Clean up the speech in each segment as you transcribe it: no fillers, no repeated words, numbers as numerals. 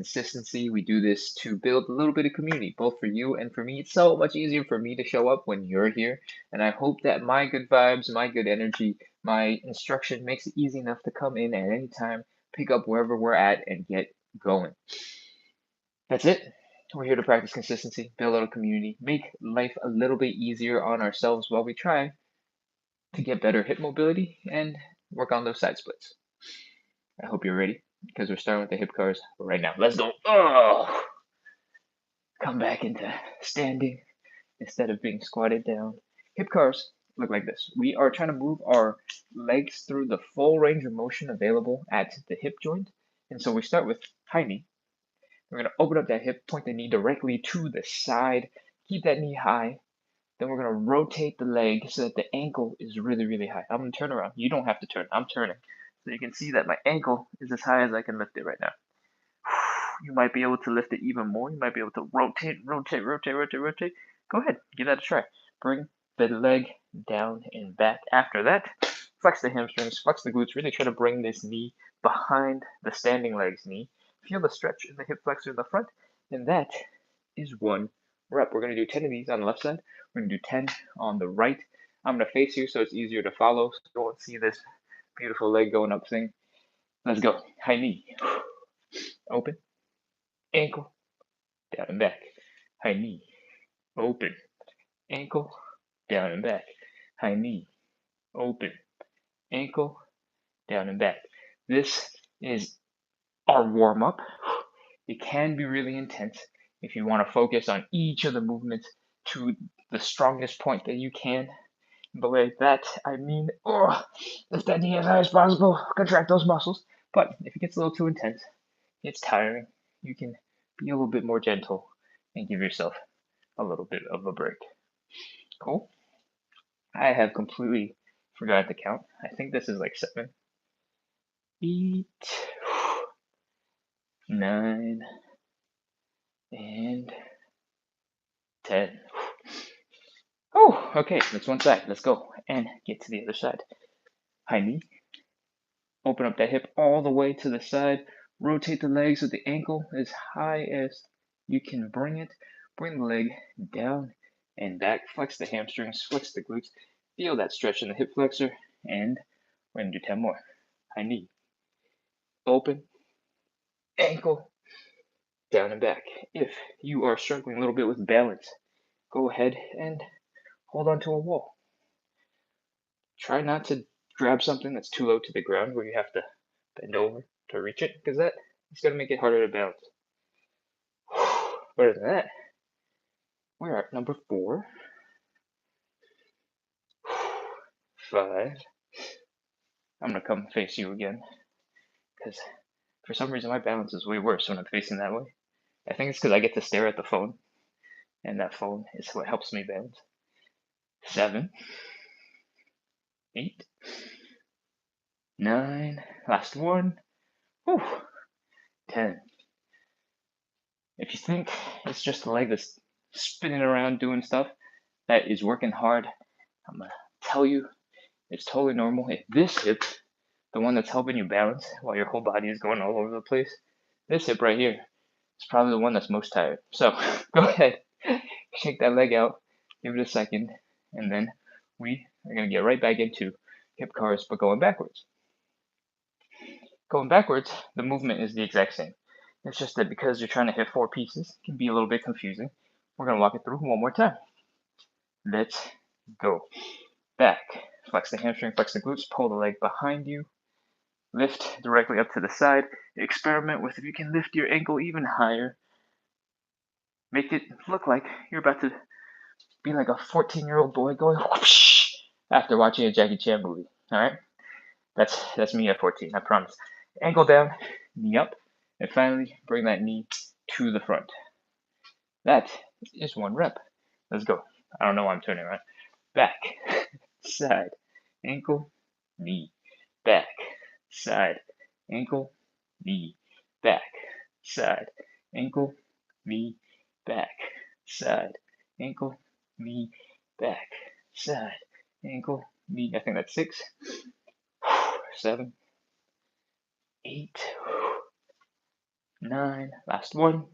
consistency. We do this to build a little bit of community, both for you and for me. It's so much easier for me to show up when you're here. And I hope that my good vibes, my good energy, my instruction makes it easy enough to come in at any time, pick up wherever we're at, and get going. That's it. We're here to practice consistency, build a little community, make life a little bit easier on ourselves while we try to get better hip mobility and work on those side splits. I hope you're ready because we're starting with the hip cars right now. Let's go. Oh, come back into standing instead of being squatted down. Hip cars look like this. We are trying to move our legs through the full range of motion available at the hip joint. And so we start with high knee. We're going to open up that hip, point the knee directly to the side, keep that knee high. Then we're going to rotate the leg so that the ankle is really, really high. I'm going to turn around. You don't have to turn. I'm turning. So you can see that my ankle is as high as I can lift it right now. You might be able to lift it even more. You might be able to rotate, rotate, rotate, rotate, rotate. Go ahead. Give that a try. Bring the leg down and back. After that, flex the hamstrings, flex the glutes. Really try to bring this knee behind the standing leg's knee. Feel the stretch in the hip flexor in the front. And that is one rep. We're going to do 10 of these on the left side. We're going to do 10 on the right. I'm going to face you so it's easier to follow. So you won't see this beautiful leg going up thing. Let's go. High knee. Open. Ankle. Down and back. High knee. Open. Ankle. Down and back. High knee. Open. Ankle. Down and back. This is our warm-up. It can be really intense if you want to focus on each of the movements to the strongest point that you can. By that, I mean, lift that knee as high as possible, contract those muscles. But if it gets a little too intense, it's tiring, you can be a little bit more gentle and give yourself a little bit of a break. Cool? I have completely forgot to count. I think this is like 7, 8, 9, and 10. Oh, okay, that's one side. Let's go and get to the other side. High knee. Open up that hip all the way to the side. Rotate the legs with the ankle as high as you can bring it. Bring the leg down and back. Flex the hamstrings, flex the glutes. Feel that stretch in the hip flexor. And we're going to do 10 more. High knee. Open. Ankle. Down and back. If you are struggling a little bit with balance, go ahead and hold on to a wall. Try not to grab something that's too low to the ground where you have to bend over to reach it, because that is going to make it harder to balance. Better than that, we're at number 4, 5. I'm going to come face you again, because for some reason my balance is way worse when I'm facing that way. I think it's because I get to stare at the phone, and that phone is what helps me balance. 7, 8, 9, last one, 10. If you think it's just the leg that's spinning around doing stuff that is working hard, I'm going to tell you it's totally normal. If this hip, the one that's helping you balance while your whole body is going all over the place, this hip right here is probably the one that's most tired. So go ahead, shake that leg out, give it a second, and then we are going to get right back into hip cars, but going backwards. Going backwards, the movement is the exact same. It's just that because you're trying to hit 4 pieces, it can be a little bit confusing. We're going to walk it through one more time. Let's go. Back. Flex the hamstring, flex the glutes, pull the leg behind you. Lift directly up to the side. Experiment with if you can lift your ankle even higher. Make it look like you're about to be like a 14-year-old boy going whoosh after watching a Jackie Chan movie. All right? That's me at 14, I promise. Ankle down, knee up, and finally bring that knee to the front. That is 1 rep. Let's go. I don't know why I'm turning around. Back, side, ankle, knee, back, side, ankle, knee, back, side, ankle, knee, back, side, ankle, knee, back, side, ankle, knee. I think that's 6, 7, 8, 9, last one.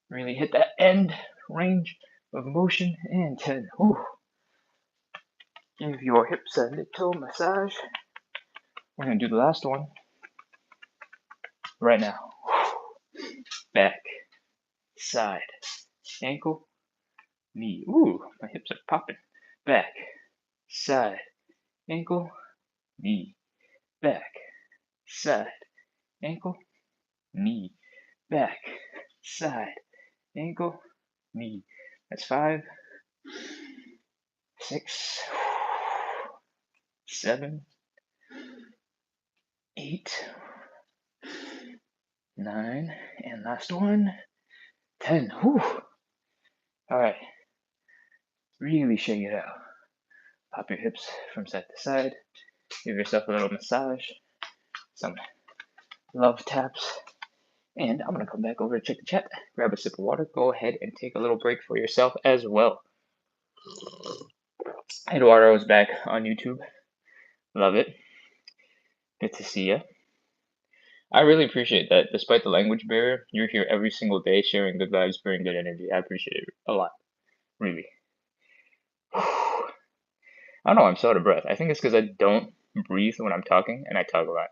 Really hit that end range of motion, and 10. Whew. Give your hips a little massage. We're gonna do the last one right now. Back, side, ankle, knee. Ooh, my hips are popping. Back, side, ankle, knee. Back, side, ankle, knee. Back, side, ankle, knee. That's 5, 6, 7, 8, 9, and last one, 10. Whew. All right, really shake it out. Pop your hips from side to side. Give yourself a little massage, some love taps, and I'm gonna come back over to check the chat, grab a sip of water, go ahead and take a little break for yourself as well. Eduardo is back on YouTube. Love it. Good to see you. I really appreciate that. Despite the language barrier, you're here every single day sharing good vibes, bringing good energy. I appreciate it a lot. Really. I don't know, I'm so out of breath. I think it's because I don't breathe when I'm talking, and I talk a lot.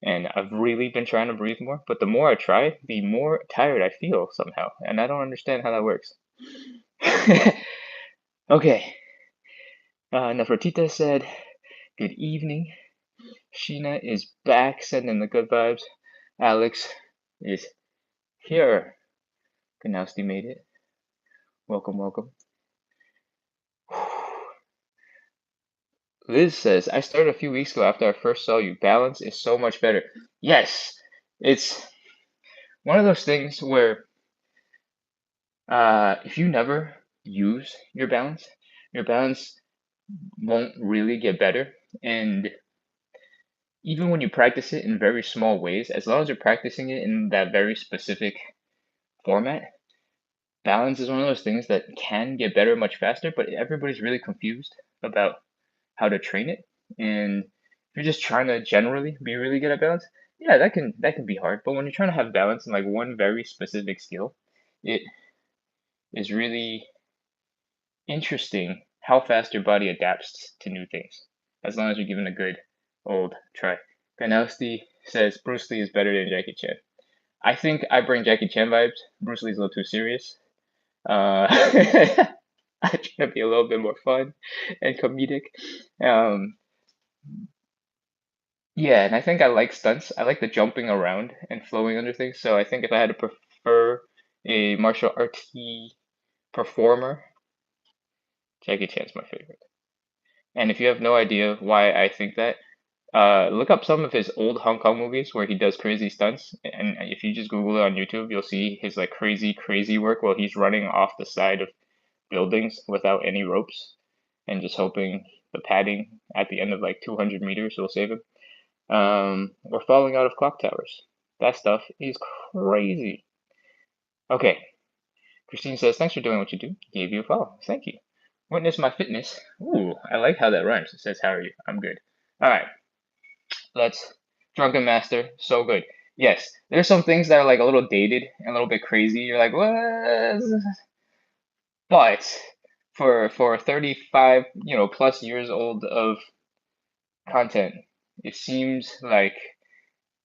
And I've really been trying to breathe more, but the more I try, the more tired I feel somehow. And I don't understand how that works. Okay. Nefertita said, good evening. Sheena is back, sending the good vibes. Alex is here. Kanowski made it. Welcome, welcome. Liz says, I started a few weeks ago after I first saw you. Balance is so much better. Yes, it's one of those things where if you never use your balance won't really get better. And even when you practice it in very small ways, as long as you're practicing it in that very specific format, balance is one of those things that can get better much faster, but everybody's really confused about how to train it. And if you're just trying to generally be really good at balance, yeah, that can be hard. But when you're trying to have balance in like one very specific skill, it is really interesting how fast your body adapts to new things, as long as you're given a good old try. Ganowski says Bruce Lee is better than Jackie Chan. I think I bring Jackie Chan vibes. Bruce Lee's a little too serious. I try to be a little bit more fun and comedic. Yeah, and I think I like stunts. I like the jumping around and flowing under things. So I think if I had to prefer a martial artsy performer, Jackie Chan's my favorite. And if you have no idea why I think that, look up some of his old Hong Kong movies where he does crazy stunts. And if you just Google it on YouTube, you'll see his like crazy work while he's running off the side of buildings without any ropes and just hoping the padding at the end of like 200 meters will save him. Or falling out of clock towers. That stuff is crazy. Okay. Christine says, thanks for doing what you do. Gave you a follow. Thank you. Witness my fitness. Ooh, I like how that rhymes. It says, how are you? I'm good. All right. Let's Drunken Master. So good. Yes, there's some things that are like a little dated and a little bit crazy. You're like, what? But for 35, plus years old of content, it seems like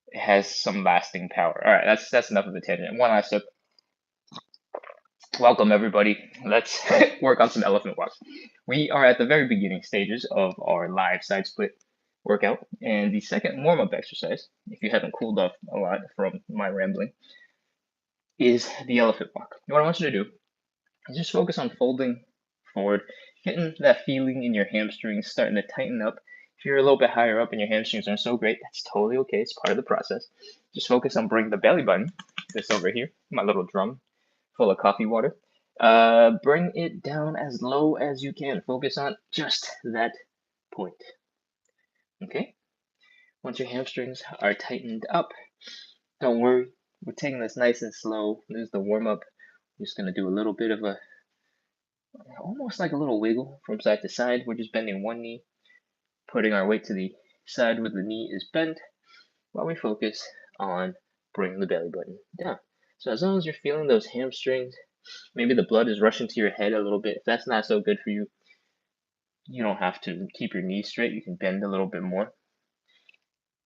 it has some lasting power. All right, that's enough of a tangent. One last sip. Welcome everybody. Let's work on some elephant walks. We are at the very beginning stages of our live side split workout, and the second warm-up exercise, if you haven't cooled off a lot from my rambling, is the elephant walk. What I want you to do is just focus on folding forward, getting that feeling in your hamstrings starting to tighten up. If you're a little bit higher up and your hamstrings aren't so great, that's totally okay. It's part of the process. Just focus on bringing the belly button, this over here, my little drum full of coffee water. Bring it down as low as you can. Focus on just that point. Okay? Once your hamstrings are tightened up, don't worry. We're taking this nice and slow. This is the warm-up. We're just going to do a little bit of almost like a little wiggle from side to side. We're just bending one knee, putting our weight to the side where the knee is bent, while we focus on bring the belly button down. So as long as you're feeling those hamstrings, maybe the blood is rushing to your head a little bit. If that's not so good for you, you don't have to keep your knees straight. You can bend a little bit more.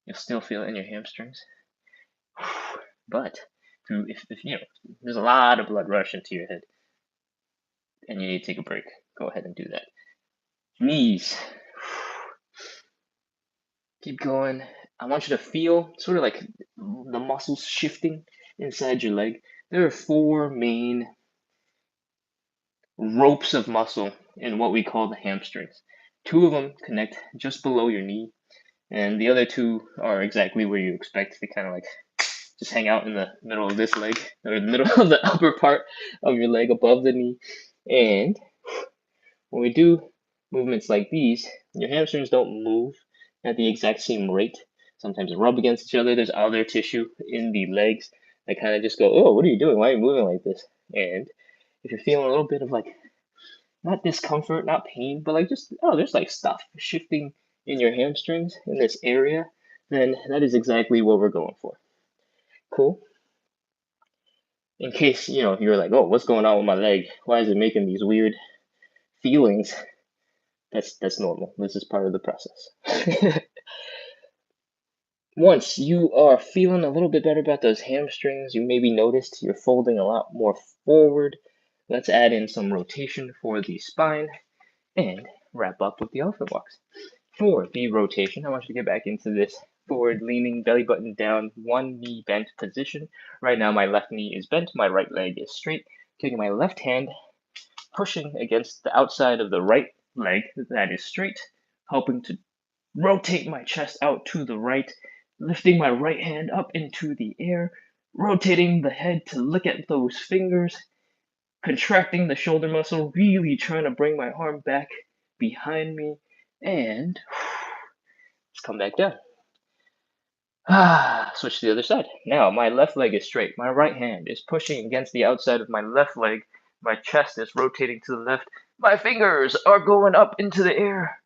You'll still feel it in your hamstrings. But if you know there's a lot of blood rushing to your head and you need to take a break, go ahead and do that. Knees. Keep going. I want you to feel sort of like the muscles shifting inside your leg. There are 4 main ropes of muscle in what we call the hamstrings. 2 of them connect just below your knee, and the other 2 are exactly where you expect to kind of like just hang out in the middle of this leg, or the middle of the upper part of your leg above the knee. And when we do movements like these, your hamstrings don't move at the exact same rate. Sometimes they rub against each other. There's other tissue in the legs that kind of just go, oh, what are you doing? Why are you moving like this? And if you're feeling a little bit of like, not discomfort, not pain, but like just, oh, there's like stuff shifting in your hamstrings in this area, then that is exactly what we're going for. Cool? In case, you're like, oh, what's going on with my leg? Why is it making these weird feelings? That's normal. This is part of the process. Once you are feeling a little bit better about those hamstrings, you maybe noticed you're folding a lot more forward. Let's add in some rotation for the spine and wrap up with the elephant walks. For the rotation, I want you to get back into this forward leaning, belly button down, 1 knee bent position. Right now my left knee is bent, my right leg is straight. Taking my left hand, pushing against the outside of the right leg that is straight, helping to rotate my chest out to the right, lifting my right hand up into the air, rotating the head to look at those fingers, contracting the shoulder muscle, really trying to bring my arm back behind me, and let's come back down. Switch to the other side. Now my left leg is straight. My right hand is pushing against the outside of my left leg. My chest is rotating to the left. My fingers are going up into the air.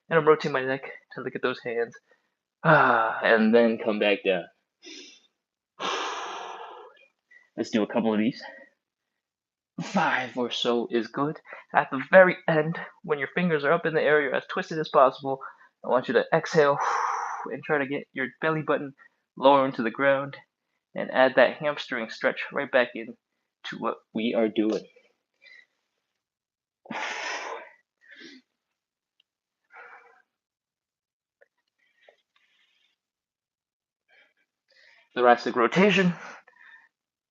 And I'm rotating my neck to look at those hands. And then come back down. Let's do a couple of these. 5 or so is good. At the very end, when your fingers are up in the air, you're as twisted as possible, I want you to exhale and try to get your belly button lower into the ground and add that hamstring stretch right back in to what we are doing. Thoracic rotation,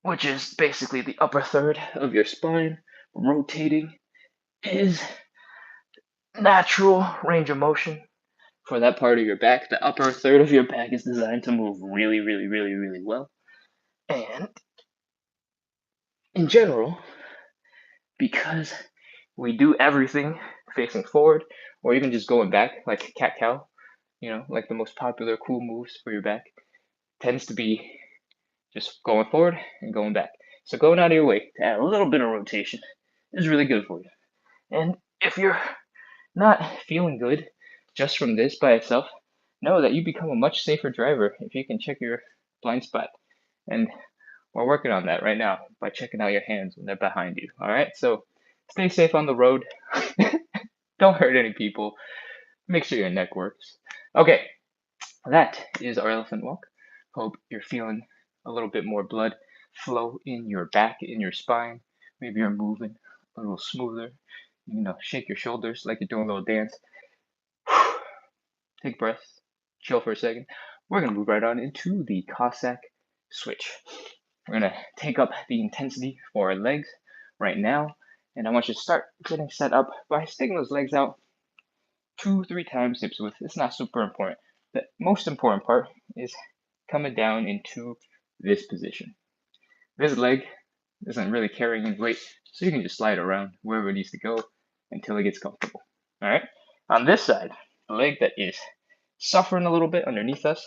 which is basically the upper third of your spine rotating, is natural range of motion for that part of your back. The upper third of your back is designed to move really, really, really, really well. And in general, because we do everything facing forward or even just going back like cat-cow, like the most popular cool moves for your back, tends to be just going forward and going back. So going out of your way to add a little bit of rotation is really good for you. And if you're not feeling good just from this by itself, know that you become a much safer driver if you can check your blind spot. And we're working on that right now by checking out your hands when they're behind you. All right, so stay safe on the road. Don't hurt any people. Make sure your neck works. Okay, that is our elephant walk. Hope you're feeling a little bit more blood flow in your back, in your spine. Maybe you're moving a little smoother. Shake your shoulders like you're doing a little dance. Take breaths, chill for a second. We're going to move right on into the Cossack switch. We're going to take up the intensity for our legs right now. And I want you to start getting set up by sticking those legs out 2-3 times hips width. It's not super important. The most important part is coming down into this position. This leg isn't really carrying any weight, so you can just slide around wherever it needs to go until it gets comfortable. All right? On this side, the leg that is suffering a little bit underneath us,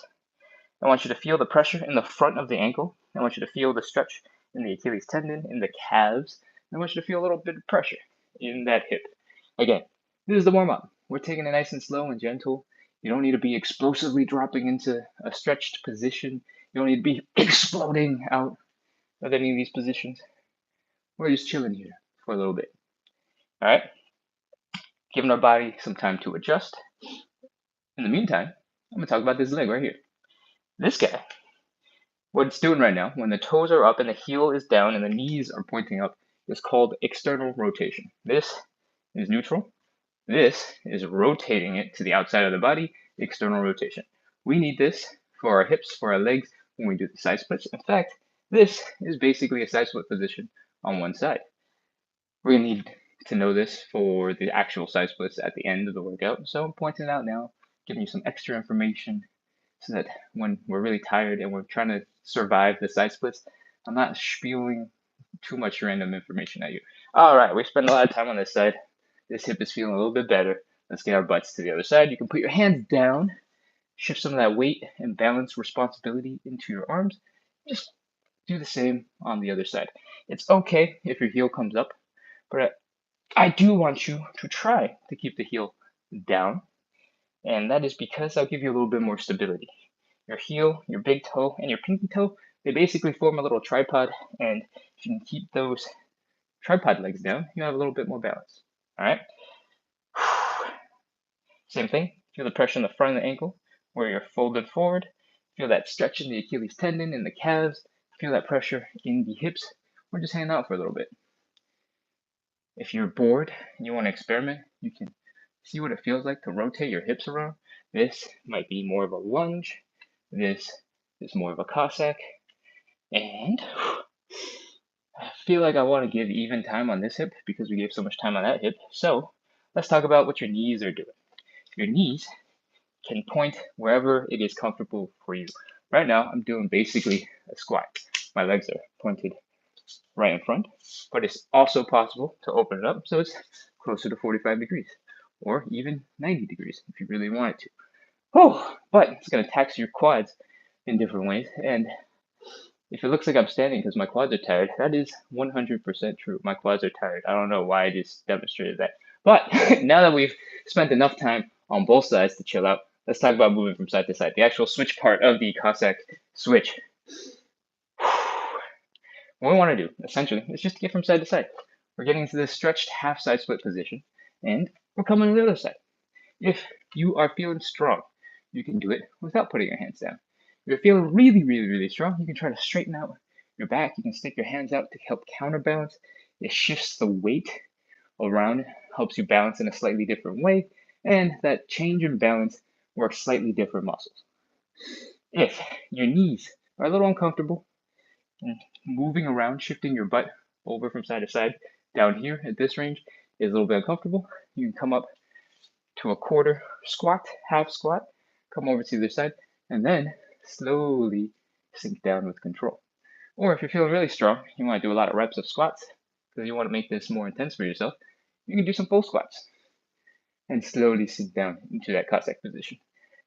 I want you to feel the pressure in the front of the ankle. I want you to feel the stretch in the Achilles tendon, in the calves. I want you to feel a little bit of pressure in that hip. Again, this is the warm-up. We're taking it nice and slow and gentle. You don't need to be explosively dropping into a stretched position You don't need to be exploding out of any of these positions. We're just chilling here for a little bit. All right? Giving our body some time to adjust. In the meantime, I'm going to talk about this leg right here. This guy, what it's doing right now, when the toes are up and the heel is down and the knees are pointing up, is called external rotation. This is neutral. This is rotating it to the outside of the body, external rotation. We need this for our hips, for our legs, when we do the side splits. In fact, this is basically a side split position on one side. We're going to need to know this for the actual side splits at the end of the workout. So I'm pointing it out now, giving you some extra information so that when we're really tired and we're trying to survive the side splits, I'm not spewing too much random information at you. All right, we spent a lot of time on this side. This hip is feeling a little bit better. Let's get our butts to the other side. You can put your hands down, shift some of that weight and balance responsibility into your arms. Just do the same on the other side. It's okay if your heel comes up, but I do want you to try to keep the heel down, and that is because I'll give you a little bit more stability. Your heel, your big toe, and your pinky toe, they basically form a little tripod, and if you can keep those tripod legs down, you have a little bit more balance. All right? Same thing. Feel the pressure in the front of the ankle where you're folded forward. Feel that stretch in the Achilles tendon and the calves. Feel that pressure in the hips. We're just hanging out for a little bit. If you're bored and you want to experiment, you can see what it feels like to rotate your hips around. This might be more of a lunge. This is more of a Cossack. And I feel like I want to give even time on this hip because we gave so much time on that hip. So let's talk about what your knees are doing. Your knees can point wherever it is comfortable for you. Right now, I'm doing basically a squat. My legs are pointed right in front, but it's also possible to open it up so it's closer to 45 degrees or even 90 degrees if you really wanted to. Oh, but it's going to tax your quads in different ways. And if it looks like I'm standing because my quads are tired, that is 100% true. My quads are tired. I don't know why I just demonstrated that. But now that we've spent enough time on both sides to chill out, let's talk about moving from side to side. The actual switch part of the Cossack switch. What we want to do, essentially, is just to get from side to side. We're getting to this stretched half side split position, and we're coming to the other side. If you are feeling strong, you can do it without putting your hands down. If you're feeling really, really, really strong, you can try to straighten out your back. You can stick your hands out to help counterbalance. It shifts the weight around, helps you balance in a slightly different way, and that change in balance works slightly different muscles. If your knees are a little uncomfortable and moving around, shifting your butt over from side to side down here at this range is a little bit uncomfortable, you can come up to a quarter squat, half squat, come over to the other side, and then slowly sink down with control. Or if you're feeling really strong, you want to do a lot of reps of squats because you want to make this more intense for yourself, you can do some full squats and slowly sink down into that Cossack position.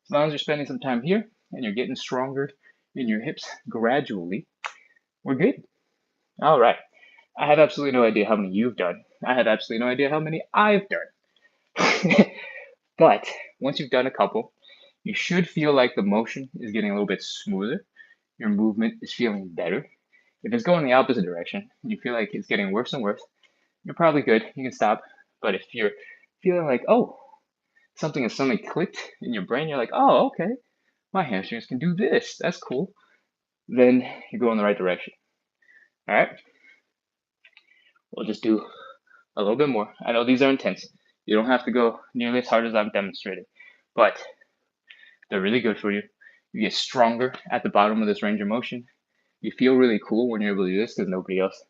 As long as you're spending some time here and you're getting stronger in your hips gradually, we're good. All right. I have absolutely no idea how many you've done. I have absolutely no idea how many I've done. But once you've done a couple, you should feel like the motion is getting a little bit smoother. Your movement is feeling better. If it's going the opposite direction, and you feel like it's getting worse and worse, you're probably good. You can stop. But if you're feeling like, oh, something has suddenly clicked in your brain, you're like, oh, okay, my hamstrings can do this. That's cool. Then you go in the right direction. All right? We'll just do a little bit more. I know these are intense. You don't have to go nearly as hard as I've demonstrated, but they're really good for you. You get stronger at the bottom of this range of motion. You feel really cool when you're able to do this because nobody else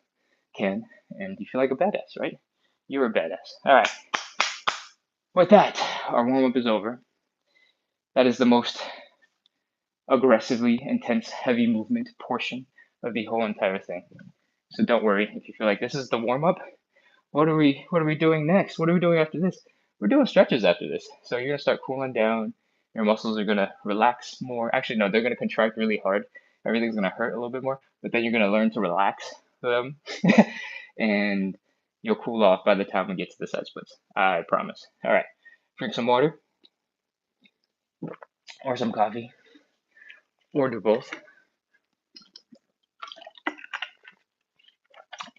can, and you feel like a badass, right? You're a badass. All right. With that, our warm-up is over. That is the most aggressively intense, heavy movement portion of the whole entire thing. So don't worry if you feel like this is the warm-up. What are we doing next? What are we doing after this? We're doing stretches after this. So you're gonna start cooling down. Your muscles are gonna relax more. Actually, no, they're gonna contract really hard. Everything's gonna hurt a little bit more, but then you're gonna learn to relax them, and you'll cool off by the time we get to the side splits. I promise. All right, drink some water, or some coffee, or do both.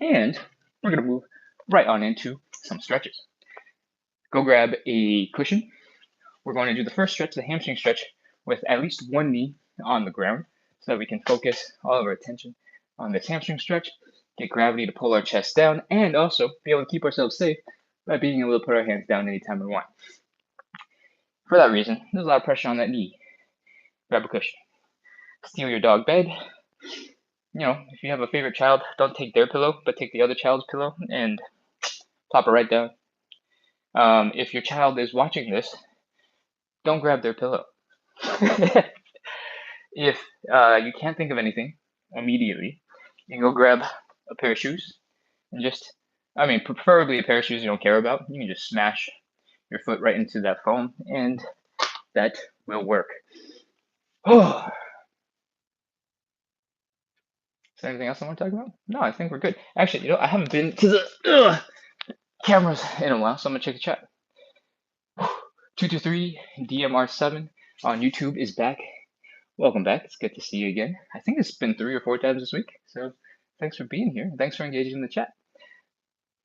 And we're going to move right on into some stretches. Go grab a cushion. We're going to do the first stretch, the hamstring stretch, with at least one knee on the ground so that we can focus all of our attention on this hamstring stretch, get gravity to pull our chest down, and also be able to keep ourselves safe by being able to put our hands down anytime we want. For that reason, there's a lot of pressure on that knee. Grab a cushion. Steal your dog bed. If you have a favorite child, don't take their pillow, but take the other child's pillow and plop it right down. If your child is watching this, don't grab their pillow. If you can't think of anything immediately, you can go grab a pair of shoes and preferably a pair of shoes you don't care about. You can just smash your foot right into that foam and that will work. Oh. Is there anything else I want to talk about? No, I think we're good. Actually, I haven't been to the cameras in a while, so I'm going to check the chat. 223 DMR7 on YouTube is back. Welcome back. It's good to see you again. I think it's been 3 or 4 times this week, so thanks for being here. Thanks for engaging in the chat.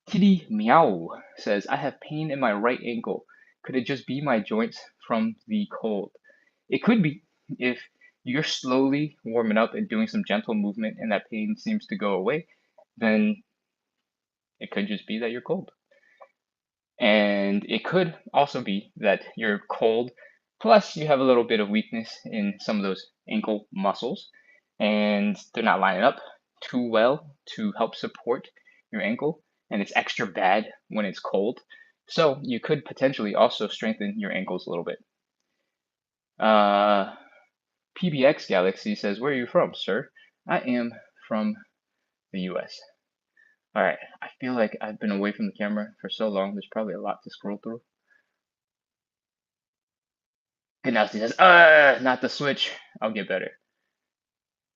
Kitty Meow says, I have pain in my right ankle. Could it just be my joints from the cold? It could be. If you're slowly warming up and doing some gentle movement and that pain seems to go away, then it could just be that you're cold. And it could also be that you're cold, plus you have a little bit of weakness in some of those ankle muscles, and they're not lining up too well to help support your ankle, and it's extra bad when it's cold. So you could potentially also strengthen your ankles a little bit. PBX Galaxy says, where are you from, sir? I am from the US. All right, I feel like I've been away from the camera for so long, there's probably a lot to scroll through. Ganassi says, not the switch. I'll get better.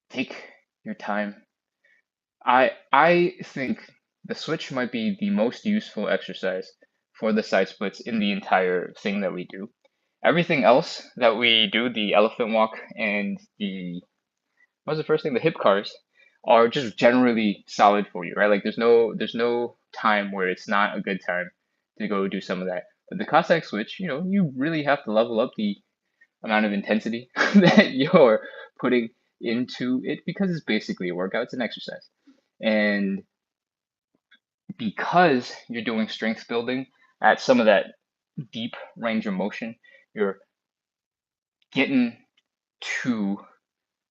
Take your time. I think the switch might be the most useful exercise for the side splits in the entire thing that we do. Everything else that we do, the elephant walk and what was the first thing? The hip cars are just generally solid for you, right? Like there's no time where it's not a good time to go do some of that. But the Cossack switch, you really have to level up the amount of intensity that you're putting into it because it's basically a workout, it's an exercise. And because you're doing strength building at some of that deep range of motion, you're getting to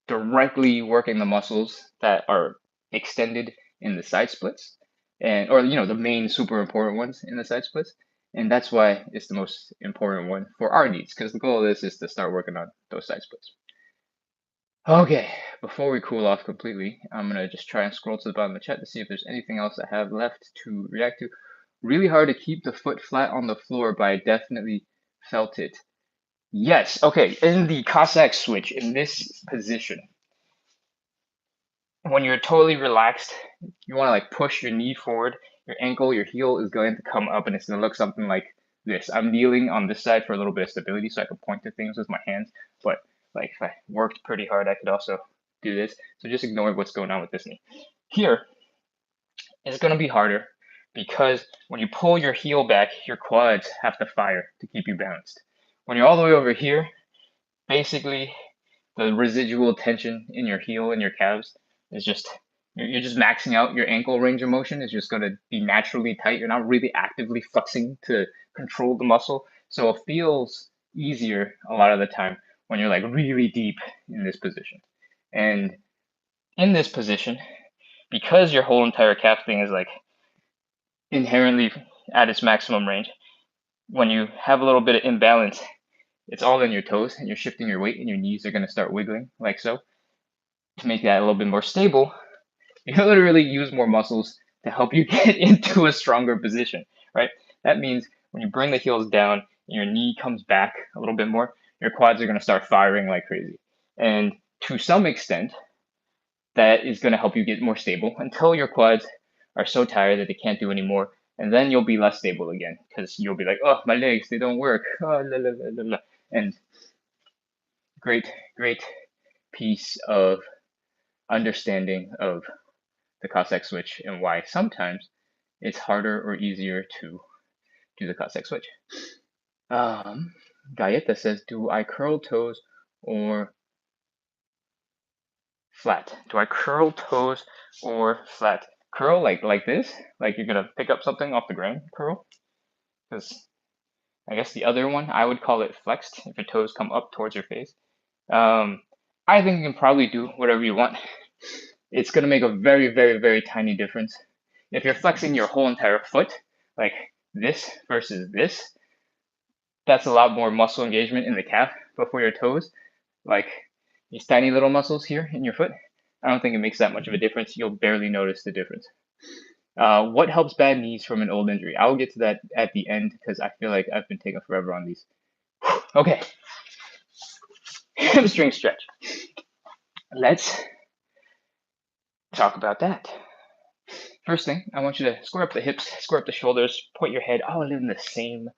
directly working the muscles that are extended in the side splits or the main super important ones in the side splits. And that's why it's the most important one for our needs, because the goal of this is to start working on those side splits. Okay, before we cool off completely, I'm going to just try and scroll to the bottom of the chat to see if there's anything else I have left to react to. Really hard to keep the foot flat on the floor, but I definitely felt it. Yes, okay, in the Cossack switch, in this position, when you're totally relaxed, you want to like push your knee forward, your ankle, your heel is going to come up and it's going to look something like this. I'm kneeling on this side for a little bit of stability so I can point to things with my hands, but like if I worked pretty hard, I could also do this. So just ignore what's going on with this knee. Here, it's going to be harder because when you pull your heel back, your quads have to fire to keep you balanced. When you're all the way over here, basically the residual tension in your heel and your calves is just, you're just maxing out your ankle range of motion. Is just going to be naturally tight. You're not really actively flexing to control the muscle. So it feels easier a lot of the time when you're like really deep in this position. And in this position, because your whole entire calf thing is like inherently at its maximum range, when you have a little bit of imbalance, it's all in your toes and you're shifting your weight and your knees are going to start wiggling like so. To make that a little bit more stable, you literally use more muscles to help you get into a stronger position, right? That means when you bring the heels down and your knee comes back a little bit more, your quads are going to start firing like crazy. And to some extent, that is going to help you get more stable until your quads are so tired that they can't do anymore. And then you'll be less stable again because you'll be like, oh, my legs, they don't work. Oh, la, la, la, la. And great piece of understanding of the Cossack switch and why sometimes it's harder or easier to do the Cossack switch. Gaeta says, do I curl toes or flat? Do I curl toes or flat? Curl like this? Like you're gonna pick up something off the ground, curl? Because I guess the other one, I would call it flexed if your toes come up towards your face. I think you can probably do whatever you want. It's gonna make a very, very, very tiny difference. If you're flexing your whole entire foot, like this versus this, that's a lot more muscle engagement in the calf. But for your toes, like these tiny little muscles here in your foot, I don't think it makes that much of a difference. You'll barely notice the difference. What helps bad knees from an old injury? I'll get to that at the end because I feel like I've been taking forever on these. Okay, hamstring stretch. Let's talk about that. First thing, I want you to square up the hips, square up the shoulders, point your head all in the same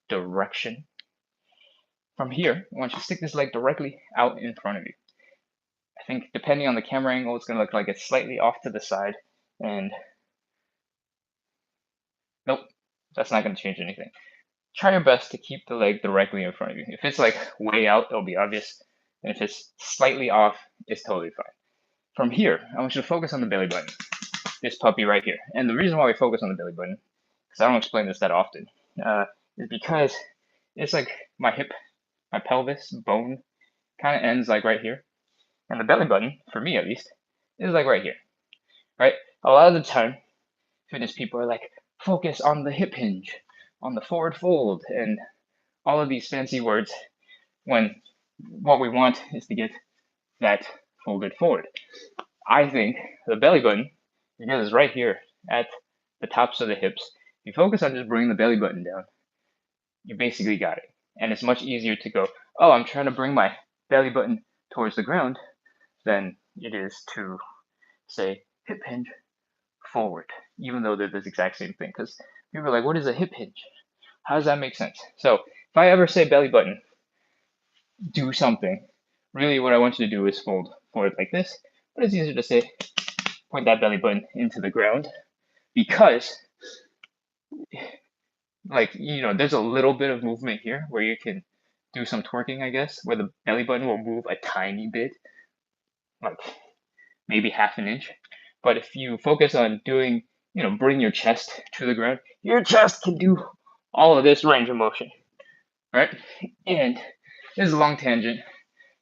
direction. From here, I want you to stick this leg directly out in front of you. I think depending on the camera angle, it's going to look like it's slightly off to the side. And nope, that's not going to change anything. Try your best to keep the leg directly in front of you. If it's like way out, it'll be obvious. And if it's slightly off, it's totally fine. From here, I want you to focus on the belly button. This puppy right here. And the reason why we focus on the belly button, because I don't explain this that often, is because it's like my hip, my pelvis bone kind of ends like right here. And the belly button, for me at least, is like right here, right? A lot of the time, fitness people are like, focus on the hip hinge, on the forward fold, and all of these fancy words, when what we want is to get that folded forward. I think the belly button, because it's right here at the tops of the hips, if you focus on just bringing the belly button down, you basically got it. And it's much easier to go, oh, I'm trying to bring my belly button towards the ground than it is to say hip hinge forward, even though they're this exact same thing. Because people are like, what is a hip hinge? How does that make sense? So if I ever say belly button, do something, really what I want you to do is fold forward like this. But it's easier to say, point that belly button into the ground, because like, you know, there's a little bit of movement here where you can do some twerking, I guess, where the belly button will move a tiny bit, like maybe half an inch. But if you focus on doing, you know, bring your chest to the ground, your chest can do all of this range of motion, right? And this is a long tangent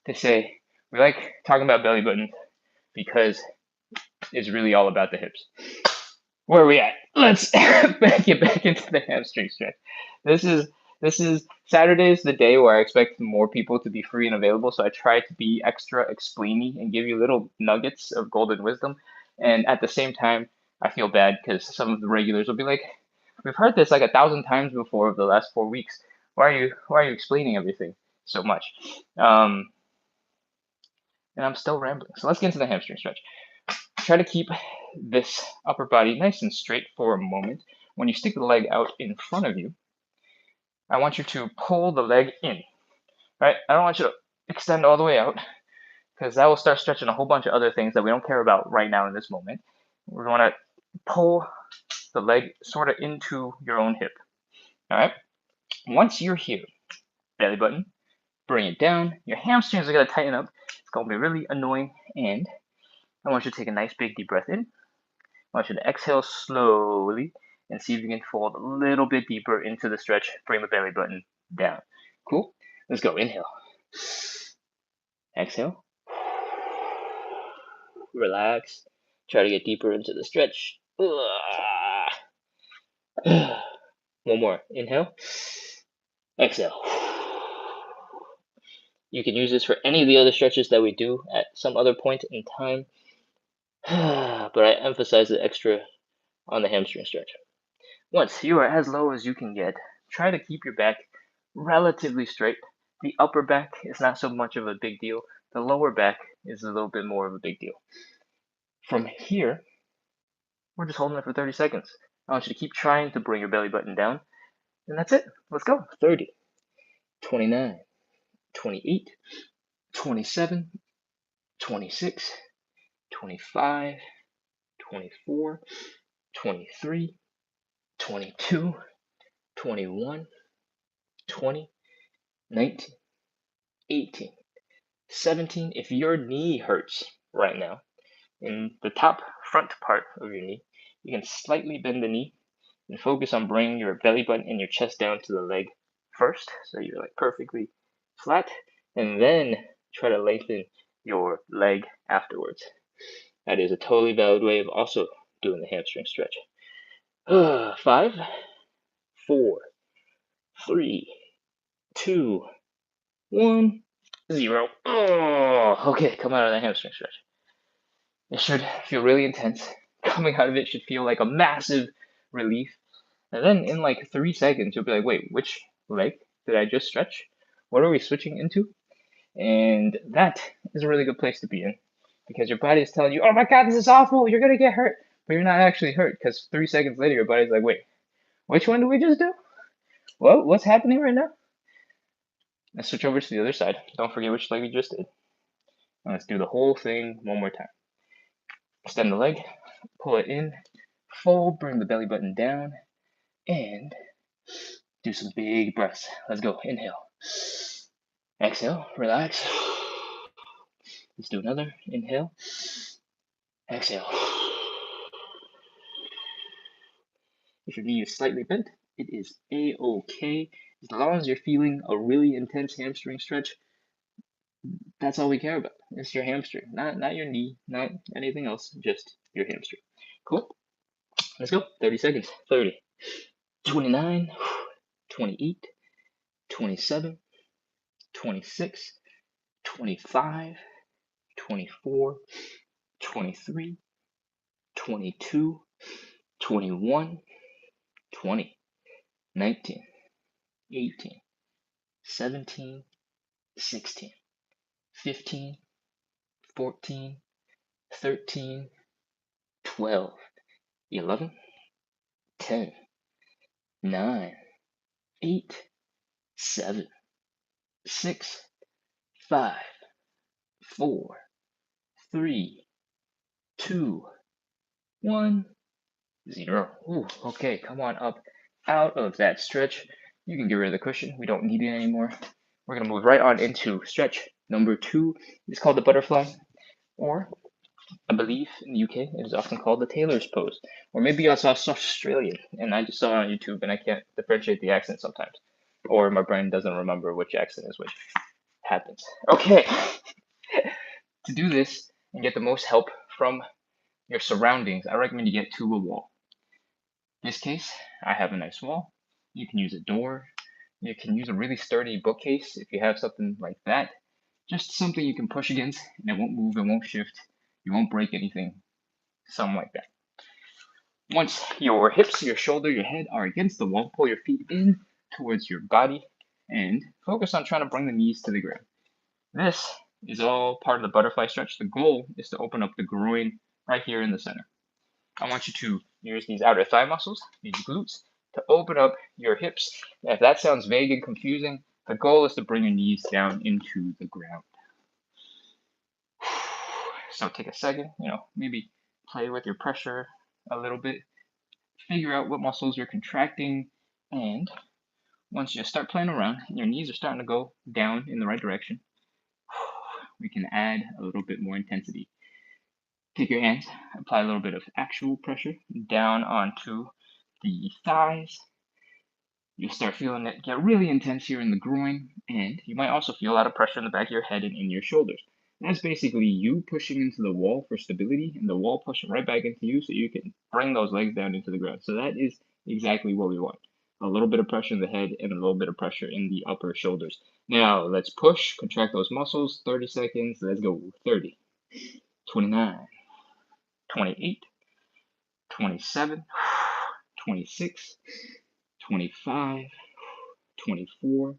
to say we like talking about belly buttons because it's really all about the hips. Where are we at? Let's get back into the hamstring stretch. This is Saturday's the day where I expect more people to be free and available, so I try to be extra explainy and give you little nuggets of golden wisdom. And at the same time, I feel bad because some of the regulars will be like, "We've heard this like 1,000 times before over the last 4 weeks. Why are you explaining everything so much?" And I'm still rambling. So let's get into the hamstring stretch. Try to keep this upper body nice and straight for a moment. When you stick the leg out in front of you, I want you to pull the leg in, right? I don't want you to extend all the way out because that will start stretching a whole bunch of other things that we don't care about right now in this moment. We want to pull the leg sort of into your own hip, all right? Once you're here, belly button, bring it down. Your hamstrings are going to tighten up. It's going to be really annoying, and I want you to take a nice big deep breath in. I want you to exhale slowly and see if you can fold a little bit deeper into the stretch. Bring the belly button down. Cool? Let's go. Inhale. Exhale. Relax. Try to get deeper into the stretch. One more. Inhale. Exhale. You can use this for any of the other stretches that we do at some other point in time. But I emphasize the extra on the hamstring stretch. Once you are as low as you can get, try to keep your back relatively straight. The upper back is not so much of a big deal. The lower back is a little bit more of a big deal. From here, we're just holding it for 30 seconds. I want you to keep trying to bring your belly button down. And that's it. Let's go. 30, 29, 28, 27, 26, 25, 24, 23, 22, 21, 20, 19, 18, 17. If your knee hurts right now, in the top front part of your knee, you can slightly bend the knee and focus on bringing your belly button and your chest down to the leg first, so you're like perfectly flat, and then try to lengthen your leg afterwards. That is a totally valid way of also doing the hamstring stretch. 5, 4, 3, 2, 1, 0. Oh, okay, come out of the hamstring stretch. It should feel really intense. Coming out of it should feel like a massive relief. And then in like 3 seconds, you'll be like, wait, which leg did I just stretch? What are we switching into? And that is a really good place to be in, because your body is telling you, oh my God, this is awful, you're gonna get hurt. But you're not actually hurt, because 3 seconds later, your body's like, wait, which one did we just do? Well, what's happening right now? Let's switch over to the other side. Don't forget which leg we just did. And let's do the whole thing one more time. Extend the leg, pull it in, fold, bring the belly button down, and do some big breaths. Let's go. Inhale. Exhale. Relax. Let's do another. Inhale. Exhale. If your knee is slightly bent, it is a-okay. As long as you're feeling a really intense hamstring stretch, that's all we care about. It's your hamstring, not your knee, not anything else, just your hamstring. Cool? Let's go. 30 seconds. 30, 29, 28, 27, 26, 25, 24, 23, 22, 21, 20, 19, 18, 17, 16, 15, 14, 13, 12, 11, 10, 9, 8, 7, 6, 5, 4, 3, 2, 1, 0. Ooh, okay, come on up out of that stretch. You can get rid of the cushion. We don't need it anymore. We're going to move right on into stretch number 2. It's called the butterfly, or I believe in the UK it is often called the tailor's pose. Or maybe I saw Australian and I just saw it on YouTube and I can't differentiate the accent sometimes. Or my brain doesn't remember which accent is which. Happens. Okay. To do this and get the most help from your surroundings, I recommend you get to a wall. In this case, I have a nice wall. You can use a door. You can use a really sturdy bookcase if you have something like that. Just something you can push against and it won't move, it won't shift, you won't break anything. Something like that. Once your hips, your shoulder, your head are against the wall, pull your feet in towards your body and focus on trying to bring the knees to the ground. This is all part of the butterfly stretch. The goal is to open up the groin right here in the center. I want you to use these outer thigh muscles, these glutes, to open up your hips. If that sounds vague and confusing, the goal is to bring your knees down into the ground. So take a second, maybe play with your pressure a little bit. Figure out what muscles you're contracting, and once you start playing around and your knees are starting to go down in the right direction, we can add a little bit more intensity. Take your hands, apply a little bit of actual pressure down onto the thighs. You'll start feeling it get really intense here in the groin, and you might also feel a lot of pressure in the back of your head and in your shoulders. That's basically you pushing into the wall for stability and the wall pushing right back into you so you can bring those legs down into the ground. So that is exactly what we want. A little bit of pressure in the head and a little bit of pressure in the upper shoulders. Now let's push, contract those muscles, 30 seconds, let's go. 30, 29, 28, 27, 26, 25, 24,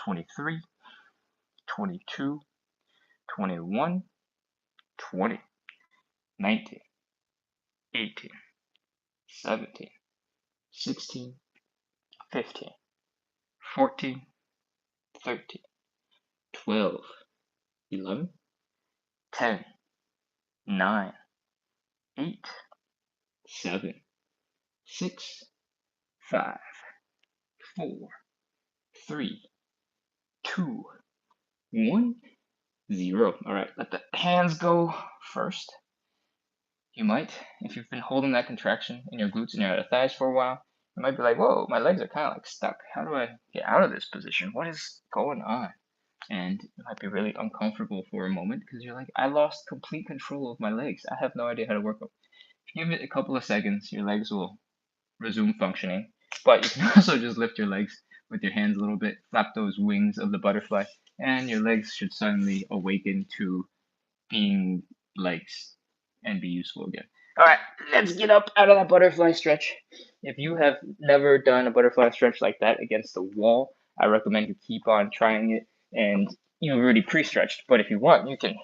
23, 22, 21, 20, 19, 18, 17, 16, 15, 14, 13, 12, 11, 10, 9, 8, 7, 6, 5, 4, 3, 2, 1, 0. All right, let the hands go first. You might, if you've been holding that contraction in your glutes and your thighs for a while, you might be like, whoa, my legs are kind of like stuck. How do I get out of this position? What is going on? And it might be really uncomfortable for a moment because you're like, I lost complete control of my legs. I have no idea how to work them. Give it a couple of seconds, your legs will resume functioning. But you can also just lift your legs with your hands a little bit, flap those wings of the butterfly, and your legs should suddenly awaken to being legs and be useful again. All right, let's get up out of that butterfly stretch. If you have never done a butterfly stretch like that against the wall, I recommend you keep on trying it, and you've already pre-stretched. But if you want, you can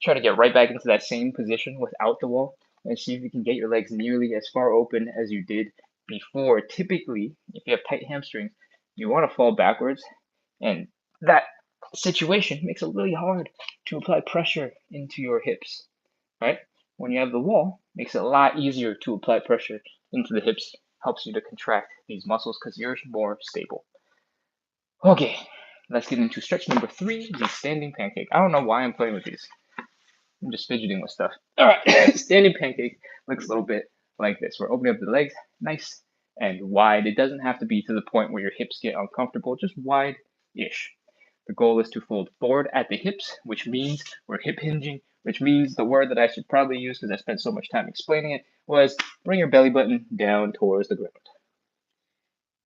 try to get right back into that same position without the wall and see if you can get your legs nearly as far open as you did before. Typically, if you have tight hamstrings, you want to fall backwards, and that situation makes it really hard to apply pressure into your hips, right? When you have the wall, it makes it a lot easier to apply pressure into the hips, helps you to contract these muscles because you're more stable. Okay, let's get into stretch number 3, the standing pancake. I don't know why I'm playing with these. I'm just fidgeting with stuff. All right, standing pancake looks a little bit like this. We're opening up the legs nice and wide. It doesn't have to be to the point where your hips get uncomfortable, just wide-ish. The goal is to fold forward at the hips, which means we're hip hinging, which means the word that I should probably use because I spent so much time explaining it was bring your belly button down towards the ground.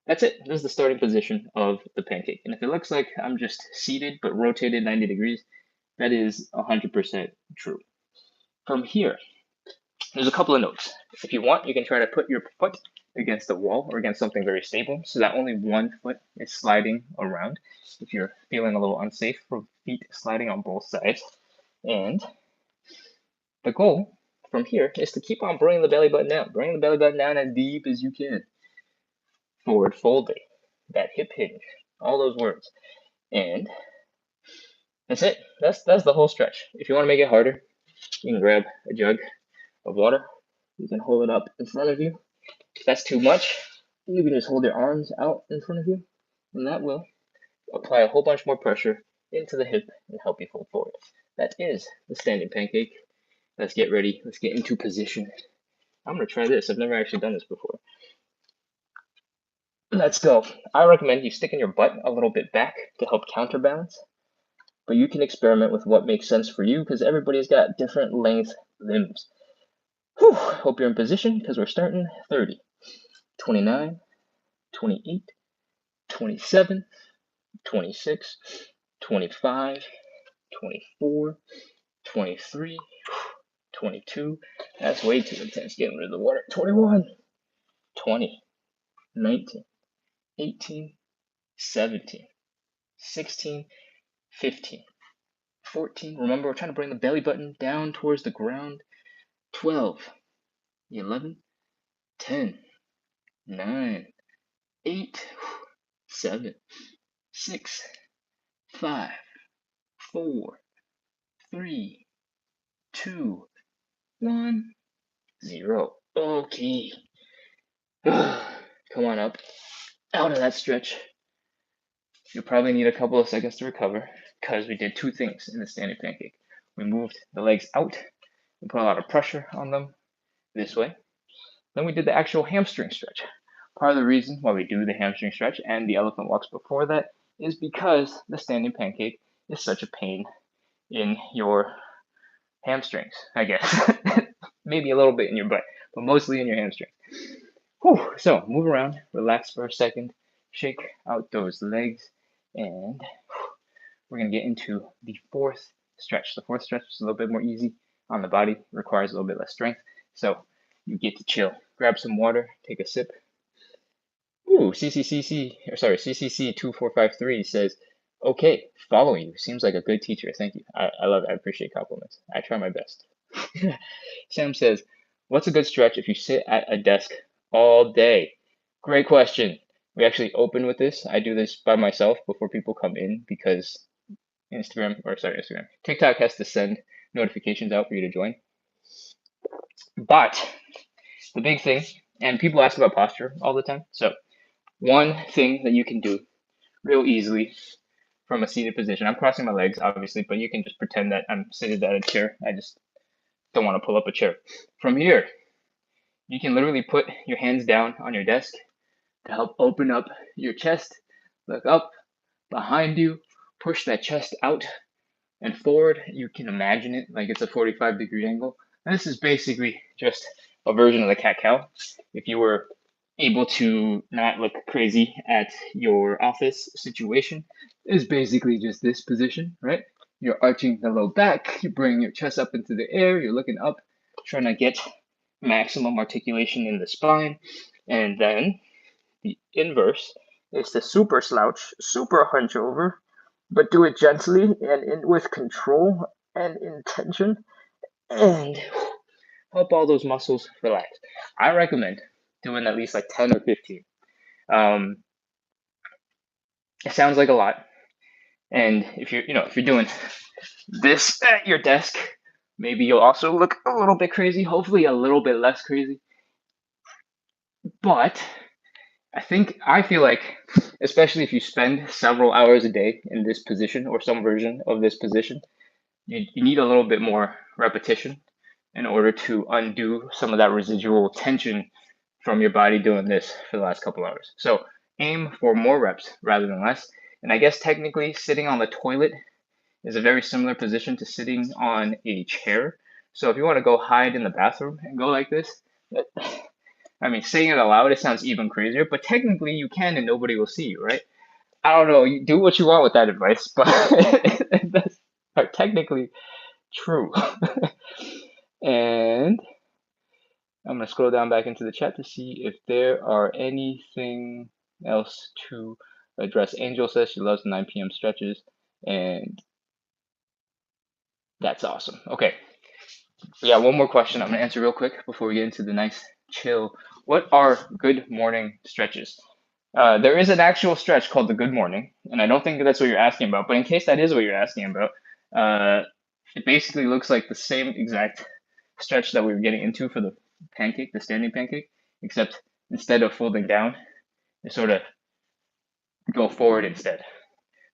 That's it. This is the starting position of the pancake. And if it looks like I'm just seated but rotated 90 degrees, that is 100% true. From here, there's a couple of notes. If you want, you can try to put your foot against the wall or against something very stable so that only one foot is sliding around if you're feeling a little unsafe from feet sliding on both sides. And the goal from here is to keep on bringing the belly button down. Bring the belly button down as deep as you can. Forward folding, that hip hinge, all those words. And that's it. That's the whole stretch. If you want to make it harder, you can grab a jug of water. You can hold it up in front of you. If that's too much, you can just hold your arms out in front of you, and that will apply a whole bunch more pressure into the hip and help you fold forward. That is the standing pancake. Let's get ready. Let's get into position. I'm going to try this. I've never actually done this before. Let's go. I recommend you sticking your butt a little bit back to help counterbalance, but you can experiment with what makes sense for you because everybody's got different length limbs. Whew. Hope you're in position because we're starting 30, 29, 28, 27, 26, 25, 24, 23, 22. That's way too intense getting rid of the water. 21, 20, 19, 18, 17, 16, 15, 14. Remember, we're trying to bring the belly button down towards the ground. 12, 11, 10, 9, 8, 7, 6, 5, 4, 3, 2, 1, 0. Okay. Come on up out of that stretch. You'll probably need a couple of seconds to recover because we did two things in the standing pancake. We moved the legs out and put a lot of pressure on them this way. Then we did the actual hamstring stretch. Part of the reason why we do the hamstring stretch and the elephant walks before that is because the standing pancake is such a pain in your hamstrings, I guess. Maybe a little bit in your butt, but mostly in your hamstrings. Whew. So move around, relax for a second, shake out those legs, and we're going to get into the fourth stretch. The fourth stretch is a little bit more easy on the body, requires a little bit less strength, so you get to chill. Grab some water, take a sip. Ooh, CCC2453 says, okay, following you. Seems like a good teacher. Thank you. I love it. I appreciate compliments. I try my best. Sam says, what's a good stretch if you sit at a desk all day? Great question. We actually open with this. I do this by myself before people come in because TikTok has to send notifications out for you to join. But the big thing, and people ask about posture all the time. So one thing that you can do real easily from a seated position, I'm crossing my legs, obviously, but you can just pretend that I'm seated at a chair. I just don't want to pull up a chair. From here, you can literally put your hands down on your desk to help open up your chest. Look up behind you, push that chest out and forward. You can imagine it like it's a 45-degree angle. And this is basically just a version of the cat cow. If you were able to not look crazy at your office situation, is basically just this position, right? You're arching the low back, you bring your chest up into the air, you're looking up, trying to get maximum articulation in the spine. And then the inverse is the super slouch, super hunch over, but do it gently and with control and intention, and help all those muscles relax. I recommend doing at least like 10 or 15. Um, it sounds like a lot, and if you're doing this at your desk, maybe you'll also look a little bit crazy. Hopefully, a little bit less crazy. But I feel like, especially if you spend several hours a day in this position or some version of this position, you need a little bit more repetition in order to undo some of that residual tension from your body doing this for the last couple hours. So aim for more reps rather than less. And I guess technically sitting on the toilet is a very similar position to sitting on a chair. So if you want to go hide in the bathroom and go like this, I mean, saying it aloud, it sounds even crazier, but technically you can and nobody will see you, right? I don't know, you do what you want with that advice, but that's technically true. And I'm going to scroll down back into the chat to see if there are anything else to address. Angel says she loves the 9 p.m. stretches, and that's awesome. Okay, we got one more question I'm going to answer real quick before we get into the nice chill. What are good morning stretches? There is an actual stretch called the good morning, and I don't think that's what you're asking about, but in case that is what you're asking about, it basically looks like the same exact stretch that we were getting into for the pancake, the standing pancake, except instead of folding down, you sort of go forward instead.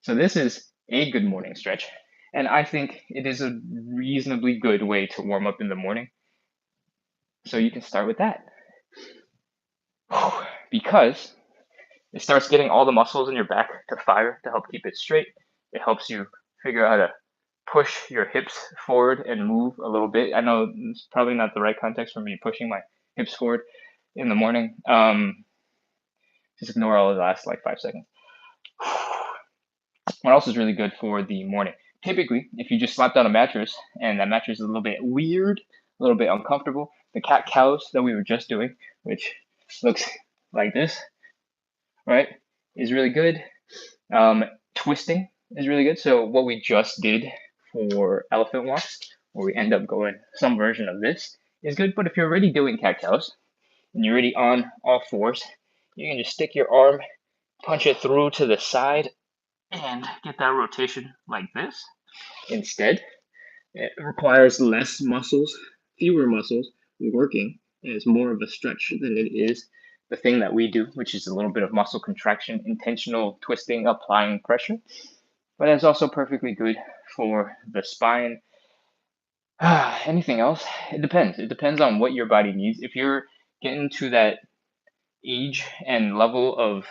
So this is a good morning stretch, and I think it is a reasonably good way to warm up in the morning. So you can start with that. Because it starts getting all the muscles in your back to fire to help keep it straight. It helps you figure out how to push your hips forward and move a little bit. I know it's probably not the right context for me pushing my hips forward in the morning. Just ignore all of the last like 5 seconds. What else is really good for the morning? Typically, if you just slap down a mattress and that mattress is a little bit weird, a little bit uncomfortable, the cat cows that we were just doing, which looks like this, right, is really good. Twisting is really good. So what we just did for elephant walks, where we end up going some version of this, is good. But if you're already doing cat cows and you're already on all fours, you can just stick your arm, punch it through to the side, and get that rotation like this. Instead, it requires less muscles, fewer muscles working. It's more of a stretch than it is the thing that we do, which is a little bit of muscle contraction, intentional twisting, applying pressure. But it's also perfectly good for the spine. Anything else? It depends. It depends on what your body needs. If you're getting to that age and level of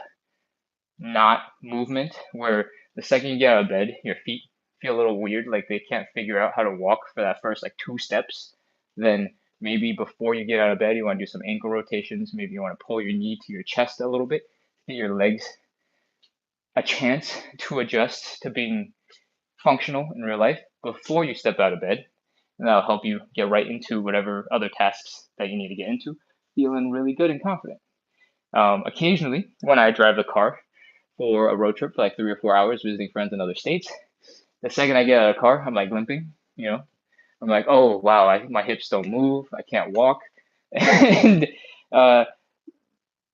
not movement where the second you get out of bed, your feet feel a little weird, like they can't figure out how to walk for that first like 2 steps, then maybe before you get out of bed, you want to do some ankle rotations. Maybe you want to pull your knee to your chest a little bit, get your legs a chance to adjust to being functional in real life before you step out of bed. And that'll help you get right into whatever other tasks that you need to get into, feeling really good and confident. Occasionally, when I drive the car for a road trip for like 3 or 4 hours visiting friends in other states, the second I get out of the car, I'm like limping, I'm like, oh, wow, my hips don't move. I can't walk. And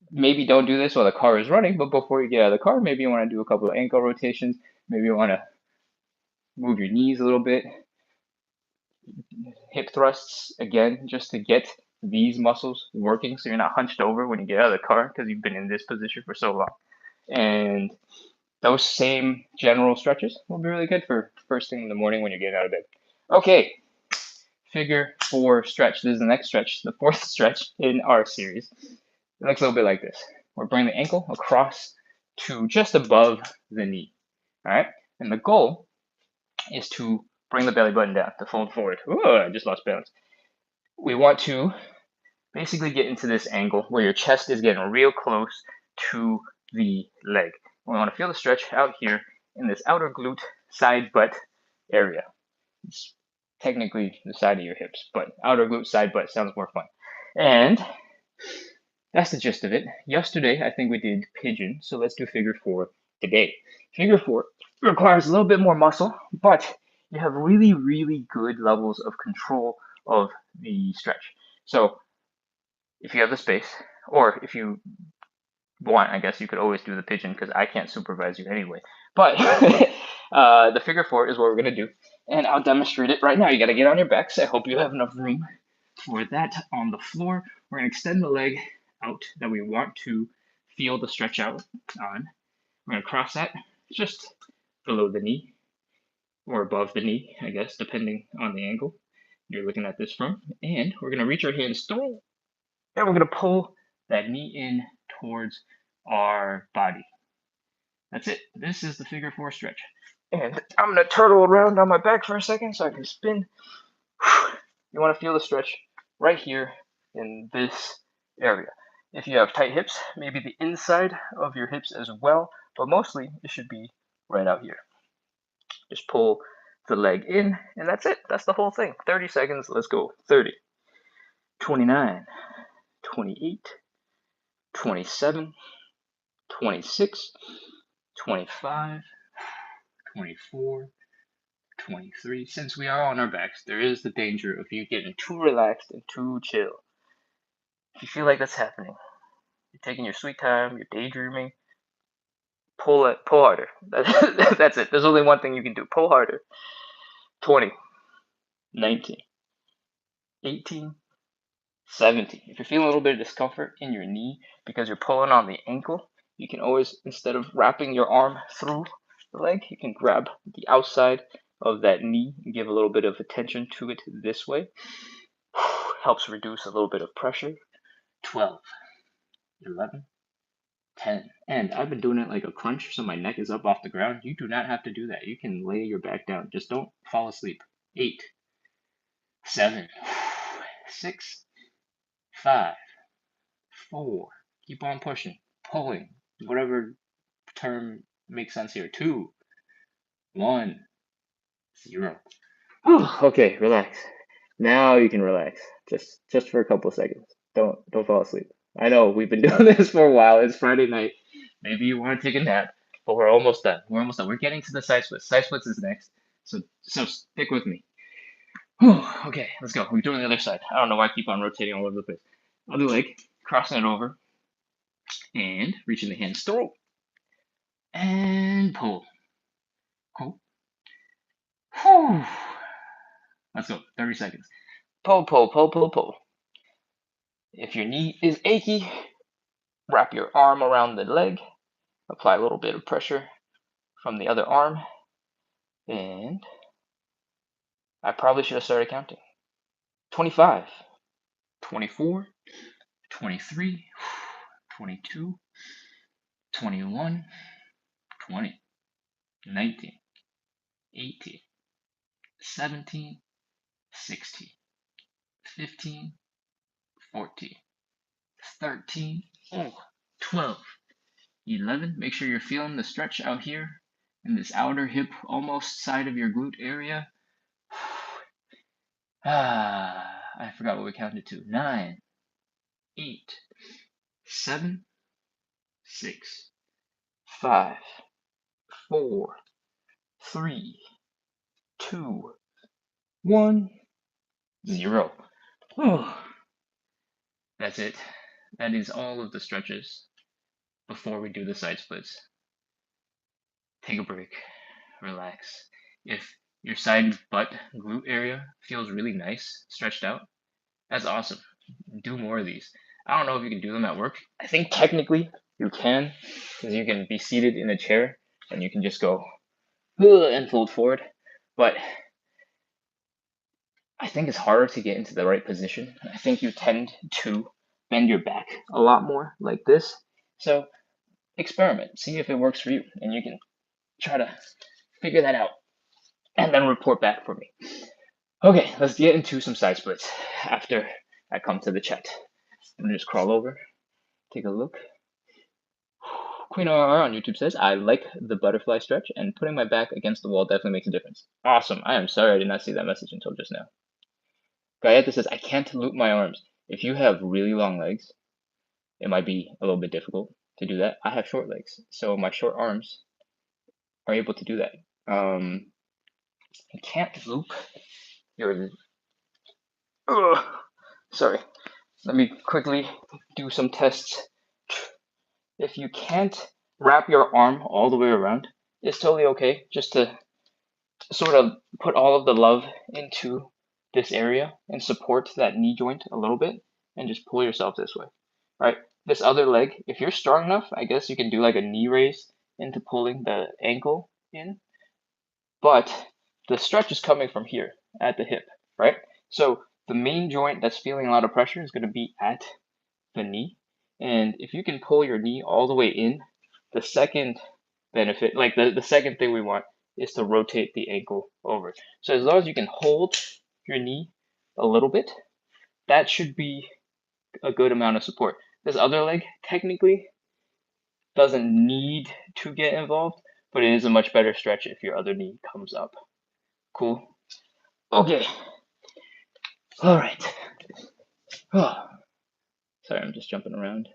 maybe don't do this while the car is running, but before you get out of the car, maybe you want to do a couple of ankle rotations. Maybe you want to move your knees a little bit. hip thrusts again, just to get these muscles working so you're not hunched over when you get out of the car because you've been in this position for so long. And those same general stretches will be really good for first thing in the morning when you're getting out of bed. Okay, figure 4 stretch. This is the next stretch, the 4th stretch in our series. It looks a little bit like this. We're bringing the ankle across to just above the knee. All right, and the goal is to bring the belly button down, to fold forward. Ooh, I just lost balance. We want to basically get into this angle where your chest is getting real close to the leg. We want to feel the stretch out here in this outer glute side butt area. It's technically the side of your hips, but outer glute side butt sounds more fun. And that's the gist of it. Yesterday, I think we did pigeon, so let's do figure 4 today. Figure 4 requires a little bit more muscle, but you have really, really good levels of control of the stretch. So if you have the space, or if you want, I guess you could always do the pigeon because I can't supervise you anyway. But the figure 4 is what we're going to do, and I'll demonstrate it right now. You got to get on your backs. I hope you have enough room for that on the floor. We're going to extend the leg out that we want to feel the stretch out on. We're going to cross that just below the knee, or above the knee, I guess, depending on the angle you're looking at this from. And we're going to reach our hands through, and we're going to pull that knee in towards our body. That's it. This is the figure 4 stretch. And I'm going to turtle around on my back for a second so I can spin. You want to feel the stretch right here in this area. If you have tight hips, maybe the inside of your hips as well, but mostly it should be right out here. Just pull the leg in, and that's it. That's the whole thing. 30 seconds. Let's go. 30, 29, 28, 27, 26, 25, 24, 23. Since we are on our backs, there is the danger of you getting too relaxed and too chill. If you feel like that's happening, you're taking your sweet time, you're daydreaming, pull harder. That's it. There's only one thing you can do. Pull harder. 20, 19, 18, 17. If you're feeling a little bit of discomfort in your knee because you're pulling on the ankle, you can always, instead of wrapping your arm through the leg, you can grab the outside of that knee and give a little bit of attention to it this way. Helps reduce a little bit of pressure. 12, 11, 10. And I've been doing it like a crunch, so my neck is up off the ground. You do not have to do that. You can lay your back down. Just don't fall asleep. 8, 7, 6, 5, 4. Keep on pushing, pulling, whatever term makes sense here. 2, 1, 0. Okay, relax. Now you can relax. Just for a couple seconds. Don't fall asleep. I know we've been doing this for a while. It's Friday night. Maybe you want to take a nap, but we're almost done. We're getting to the side splits. Side splits is next. So stick with me. Okay, let's go. We're doing the other side. I don't know why I keep on rotating all over the place. Other leg, crossing it over, and reaching the hands through, and pull. Cool. Whew. Let's go. 30 seconds. Pull, pull, pull, pull, pull. If your knee is achy, wrap your arm around the leg. Apply a little bit of pressure from the other arm. And I probably should have started counting. 25, 24, 23, 22, 21, 20, 19, 18, 17, 16, 15, 14, 13, 12, 11. Make sure you're feeling the stretch out here in this outer hip, almost side of your glute area. I forgot what we counted to. 9, 8, 7, 6, 5, 4, 3, 2, 1, 0. That's it. That is all of the stretches before we do the side splits. Take a break, relax. If your side butt glute area feels really nice, stretched out, that's awesome. Do more of these. I don't know if you can do them at work. I think technically you can, because you can be seated in a chair and you can just go and fold forward. But I think it's harder to get into the right position. I think you tend to bend your back a lot more like this. So experiment, see if it works for you, and you can try to figure that out and then report back for me. Okay, let's get into some side splits after I come to the chat. I'm gonna just crawl over, take a look. Queen RR on YouTube says, I like the butterfly stretch, and putting my back against the wall definitely makes a difference. Awesome. I am sorry I did not see that message until just now. Gayeta says, I can't loop my arms. If you have really long legs, it might be a little bit difficult to do that. I have short legs, so my short arms are able to do that. You can't loop your... Ugh. Sorry. Let me quickly do some tests. If you can't wrap your arm all the way around, it's totally okay just to sort of put all of the love into this area and support that knee joint a little bit and just pull yourself this way, right? This other leg, if you're strong enough, I guess you can do like a knee raise into pulling the ankle in, but the stretch is coming from here at the hip, right? So the main joint that's feeling a lot of pressure is going to be at the knee. And if you can pull your knee all the way in, the second benefit, like the second thing we want is to rotate the ankle over. So as long as you can hold your knee a little bit, that should be a good amount of support. This other leg technically doesn't need to get involved, but it is a much better stretch if your other knee comes up. Cool? Okay. All right. Oh. Sorry, I'm just jumping around.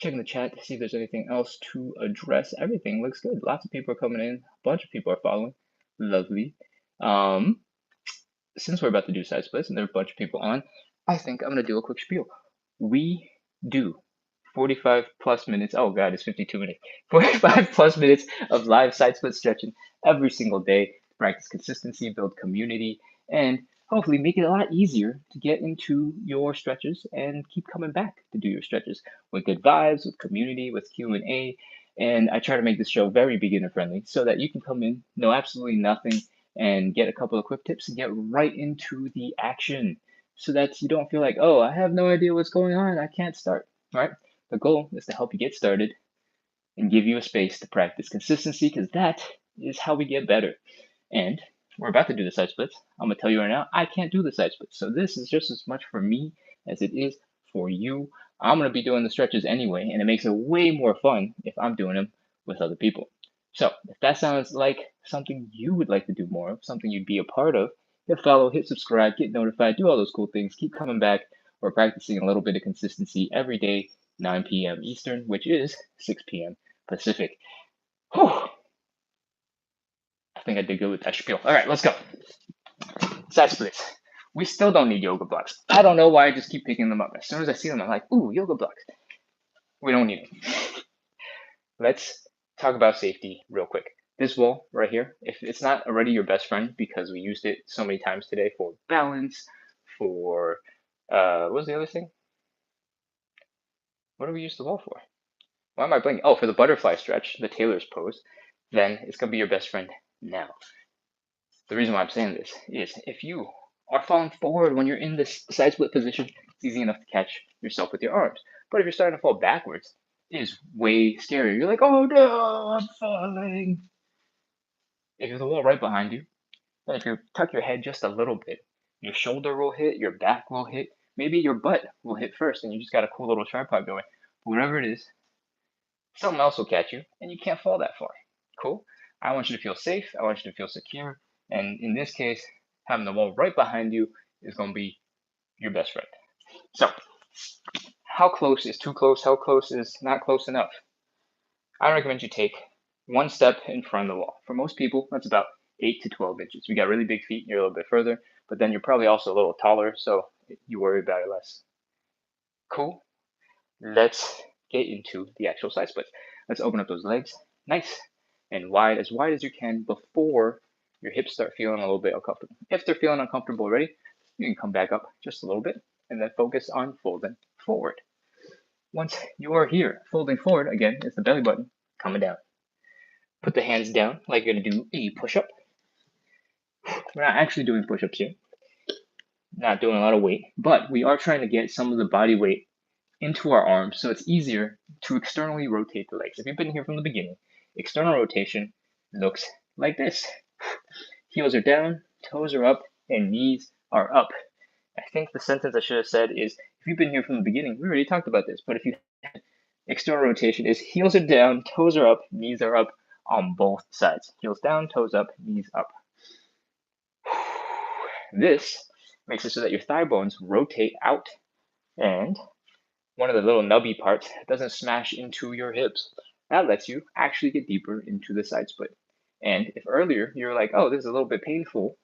Checking the chat to see if there's anything else to address. Everything looks good. Lots of people are coming in. A bunch of people are following. Lovely. Since we're about to do side splits and there are a bunch of people on, I think I'm going to do a quick spiel. We do 45 plus minutes. Oh God, it's 52 minutes. 45 plus minutes of live side split stretching every single day to practice consistency, build community, and hopefully make it a lot easier to get into your stretches and keep coming back to do your stretches with good vibes, with community, with Q&A. And I try to make this show very beginner friendly so that you can come in, know absolutely nothing, and get a couple of quick tips and get right into the action so that you don't feel like, oh, I have no idea what's going on, I can't start, right? The goal is to help you get started and give you a space to practice consistency because that is how we get better. And we're about to do the side splits. I'm going to tell you right now, I can't do the side splits. So this is just as much for me as it is for you. I'm going to be doing the stretches anyway, and it makes it way more fun if I'm doing them with other people. So if that sounds like something you would like to do more of, something you'd be a part of, hit follow, hit subscribe, get notified, do all those cool things. Keep coming back. We're practicing a little bit of consistency every day, 9 p.m. Eastern, which is 6 p.m. Pacific. Whew. I think I did good with that spiel. All right, let's go. Side splits. We still don't need yoga blocks. I don't know why I just keep picking them up. As soon as I see them, I'm like, ooh, yoga blocks. We don't need them. Let's talk about safety real quick. This wall right here, if it's not already your best friend because we used it so many times today for balance, for, what was the other thing? What do we use the wall for? Why am I blinking? Oh, for the butterfly stretch, the Taylor's pose, then it's going to be your best friend now. The reason why I'm saying this is if you are falling forward when you're in this side split position, it's easy enough to catch yourself with your arms. But if you're starting to fall backwards, it is way scarier. You're like, oh no, I'm falling. If you have the wall right behind you, then if you tuck your head just a little bit, your shoulder will hit, your back will hit, maybe your butt will hit first, and you just got a cool little tripod going. But whatever it is, something else will catch you, and you can't fall that far. Cool? I want you to feel safe. I want you to feel secure. And in this case, having the wall right behind you is going to be your best friend. So, how close is too close? How close is not close enough? I recommend you take one step in front of the wall. For most people, that's about 8 to 12 inches. You got really big feet, you're a little bit further, but then you're probably also a little taller, so you worry about it less. Cool? Let's get into the actual side splits. Let's open up those legs nice and wide as you can before your hips start feeling a little bit uncomfortable. If they're feeling uncomfortable already, you can come back up just a little bit and then focus on folding forward. Once you are here, folding forward, again, it's the belly button coming down. Put the hands down like you're going to do a push-up. We're not actually doing push-ups here. Not doing a lot of weight, but we are trying to get some of the body weight into our arms so it's easier to externally rotate the legs. If you've been here from the beginning, external rotation looks like this. Heels are down, toes are up, and knees are up. I think the sentence I should have said is, if you've been here from the beginning, we already talked about this, but if you external rotation is heels are down, toes are up, knees are up on both sides. Heels down, toes up, knees up. This makes it so that your thigh bones rotate out and one of the little nubby parts doesn't smash into your hips. That lets you actually get deeper into the side split. And if earlier you're like, oh, this is a little bit painful,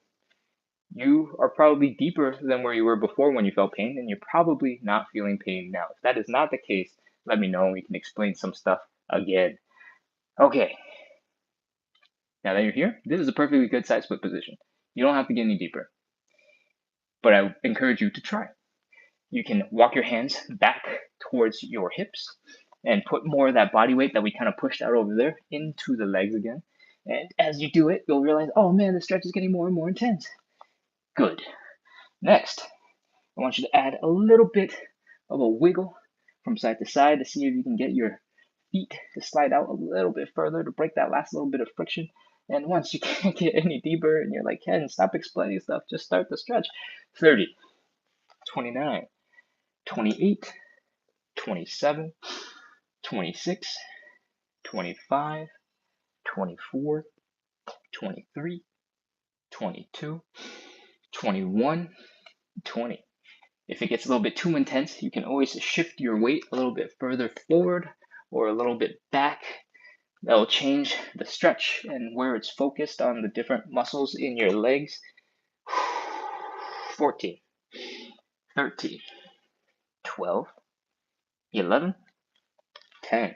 you are probably deeper than where you were before when you felt pain, and you're probably not feeling pain now. If that is not the case, let me know and we can explain some stuff again. Okay. Now that you're here, this is a perfectly good side split position. You don't have to get any deeper, but I encourage you to try. You can walk your hands back towards your hips and put more of that body weight that we kind of pushed out over there into the legs again. And as you do it, you'll realize, oh man, the stretch is getting more and more intense. Good. Next, I want you to add a little bit of a wiggle from side to side to see if you can get your feet to slide out a little bit further to break that last little bit of friction. And once you can't get any deeper and you're like, Ken, stop explaining stuff, just start the stretch. 30, 29, 28, 27, 26, 25, 24, 23, 22, 21, 20. If it gets a little bit too intense, you can always shift your weight a little bit further forward or a little bit back. That'll change the stretch and where it's focused on the different muscles in your legs. 14, 13, 12, 11, 10,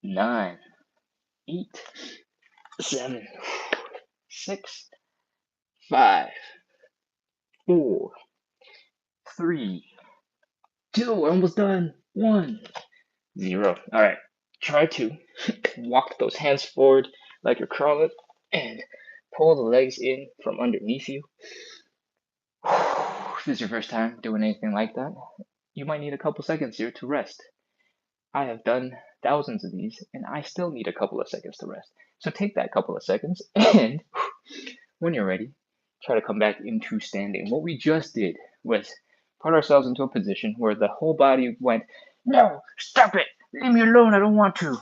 9, 8, 7, 6, 5, 4, 3, 2, we're almost done. 1, 0. All right, try to walk those hands forward like you're crawling and pull the legs in from underneath you. If this is your first time doing anything like that, you might need a couple seconds here to rest. I have done thousands of these and I still need a couple of seconds to rest. So take that couple of seconds and when you're ready, try to come back into standing. What we just did was put ourselves into a position where the whole body went, no, stop it, leave me alone, I don't want to.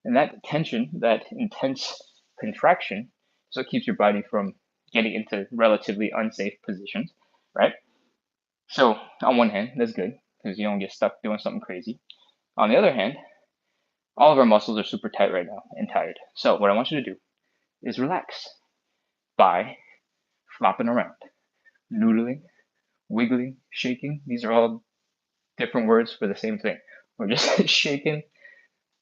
And that tension, that intense contraction, so it keeps your body from getting into relatively unsafe positions, right? So on one hand, that's good because you don't get stuck doing something crazy. On the other hand, all of our muscles are super tight right now and tired. So what I want you to do is relax by flopping around, noodling, wiggling, shaking. These are all different words for the same thing. We're just shaking,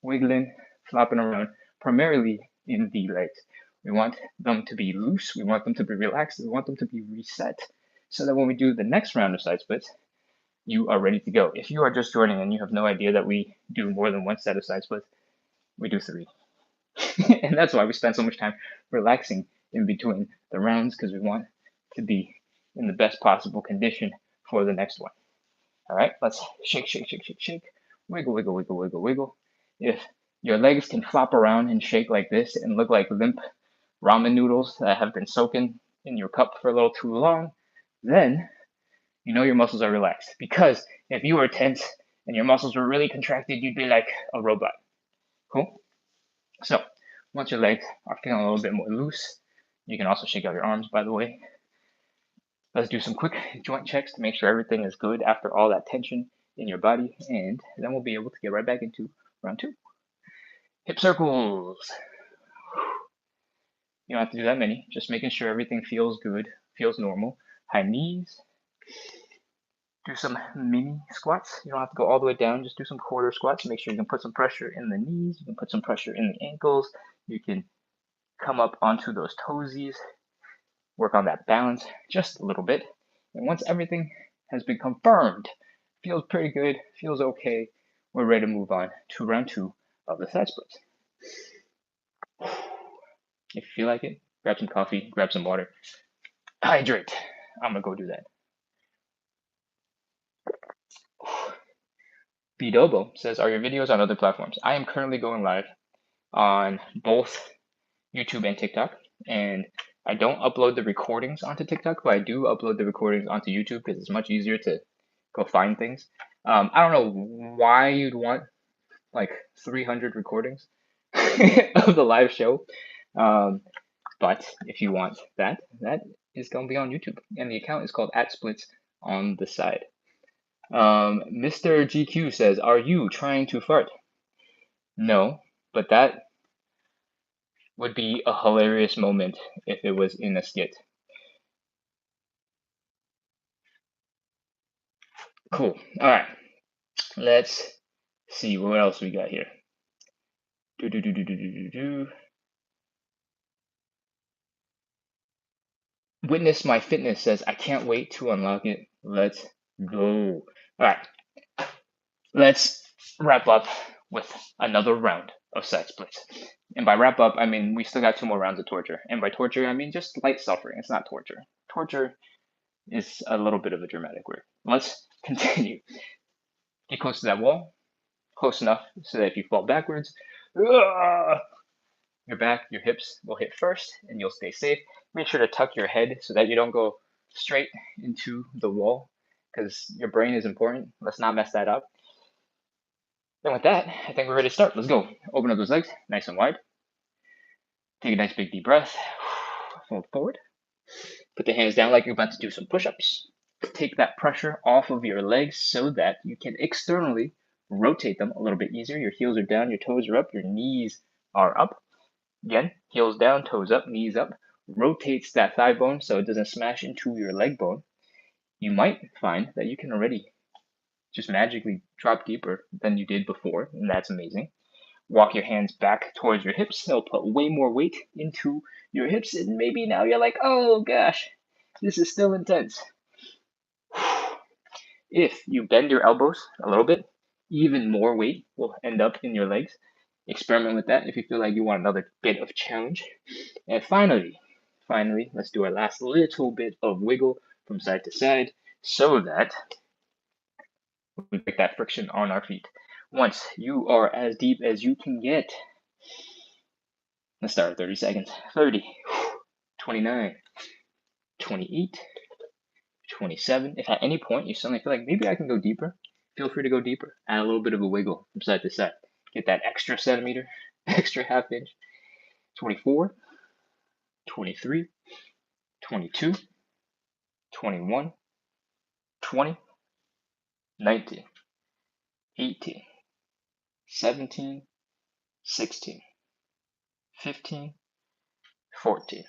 wiggling, flopping around, primarily in the legs. We want them to be loose. We want them to be relaxed. We want them to be reset so that when we do the next round of side splits, you are ready to go. If you are just joining and you have no idea that we do more than one set of side splits, we do 3. And that's why we spend so much time relaxing in between the rounds, because we want to be in the best possible condition for the next one. All right, let's shake, shake, shake, shake, shake, wiggle, wiggle, wiggle, wiggle, wiggle. If your legs can flop around and shake like this and look like limp ramen noodles that have been soaking in your cup for a little too long, then you know your muscles are relaxed. Because if you were tense and your muscles were really contracted, you'd be like a robot. Cool? So once your legs are feeling a little bit more loose, you can also shake out your arms, by the way. Let's do some quick joint checks to make sure everything is good after all that tension in your body, and then we'll be able to get right back into round 2. Hip circles. You don't have to do that many, just making sure everything feels good, feels normal. High knees. Do some mini squats. You don't have to go all the way down, just do some quarter squats. Make sure you can put some pressure in the knees, you can put some pressure in the ankles, you can come up onto those toesies, work on that balance just a little bit. And once everything has been confirmed, feels pretty good, feels okay, we're ready to move on to round 2 of the side splits. If you feel like it, grab some coffee, grab some water, hydrate. I'm gonna go do that. Bidobo says, are your videos on other platforms? I am currently going live on both YouTube and TikTok, and I don't upload the recordings onto TikTok, but I do upload the recordings onto YouTube because it's much easier to go find things. I don't know why you'd want like 300 recordings of the live show, but if you want that, that is going to be on YouTube, and the account is called @Splitsontheside. Mr. GQ says, are you trying to fart? No, but that would be a hilarious moment if it was in a skit. Cool. All right. Let's see what else we got here. Witness My Fitness says, I can't wait to unlock it. Let's go. All right. Let's wrap up with another round of side splits. And by wrap up, I mean we still got 2 more rounds of torture. And by torture, I mean just light suffering. It's not torture. Torture is a little bit of a dramatic word. Let's continue. Get close to that wall. Close enough so that if you fall backwards, your back, your hips will hit first and you'll stay safe. Make sure to tuck your head so that you don't go straight into the wall because your brain is important. Let's not mess that up. Then with that, I think we're ready to start. Let's go. Open up those legs nice and wide. Take a nice big deep breath. Fold forward. Put the hands down like you're about to do some push-ups. Take that pressure off of your legs so that you can externally rotate them a little bit easier. Your heels are down, your toes are up, your knees are up. Again, heels down, toes up, knees up. Rotates that thigh bone so it doesn't smash into your leg bone. You might find that you can already just magically drop deeper than you did before, and that's amazing. Walk your hands back towards your hips. They'll put way more weight into your hips, and maybe now you're like, oh gosh, this is still intense. If you bend your elbows a little bit, even more weight will end up in your legs. Experiment with that if you feel like you want another bit of challenge. And finally, let's do our last little bit of wiggle from side to side so that we break that friction on our feet. Once you are as deep as you can get, let's start at 30 seconds. 30, 29, 28, 27. If at any point you suddenly feel like maybe I can go deeper, feel free to go deeper. Add a little bit of a wiggle from side to side. Get that extra centimeter, extra half inch. 24, 23, 22, 21, 20, 19, 18, 17, 16, 15, 14,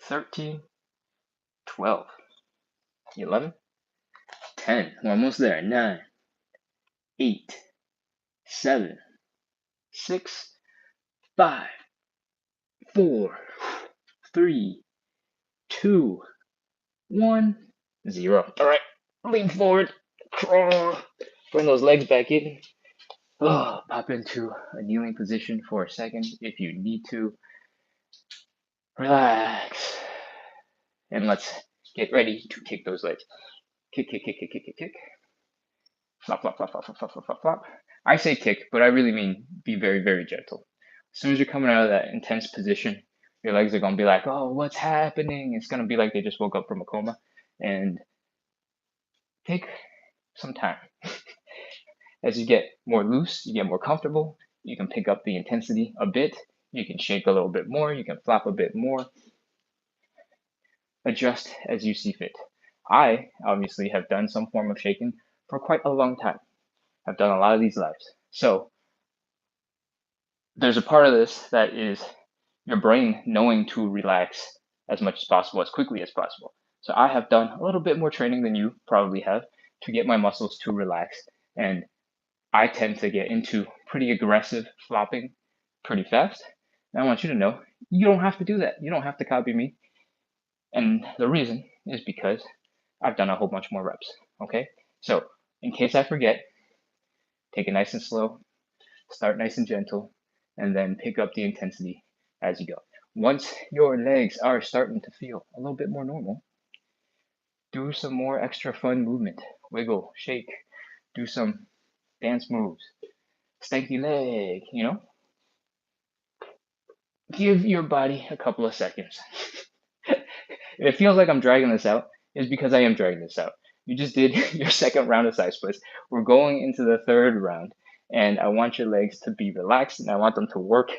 13, 12, 11, 10. We're almost there. 9, 8, 7, 6, 5, 4, 3, 2, 1, 0. All right, lean forward, crawl, bring those legs back in. Pop into a kneeling position for a second if you need to. Relax. And let's get ready to kick those legs. Kick, kick, kick, kick, kick, kick, kick. Flop, flop, flop, flop, flop, flop, flop, flop, flop. I say kick, but I really mean be very, very gentle. As soon as you're coming out of that intense position, your legs are going to be like, oh, what's happening? It's going to be like they just woke up from a coma. And take some time. As you get more loose, you get more comfortable, you can pick up the intensity a bit, you can shake a little bit more, you can flap a bit more. Adjust as you see fit. I obviously have done some form of shaking for quite a long time. I've done a lot of these lives. So there's a part of this that is your brain knowing to relax as much as possible, as quickly as possible. So I have done a little bit more training than you probably have to get my muscles to relax, and I tend to get into pretty aggressive flopping pretty fast. And I want you to know You don't have to do that. You don't have to copy me. And the reason is because I've done a whole bunch more reps. Okay? So, in case I forget, take it nice and slow, start nice and gentle, and then pick up the intensity as you go. Once your legs are starting to feel a little bit more normal, do some more extra fun movement. Wiggle, shake, do some dance moves, stanky leg, Give your body a couple of seconds. If it feels like I'm dragging this out, it's because I am dragging this out. You just did your second round of side splits. We're going into the third round, and I want your legs to be relaxed, and I want them to work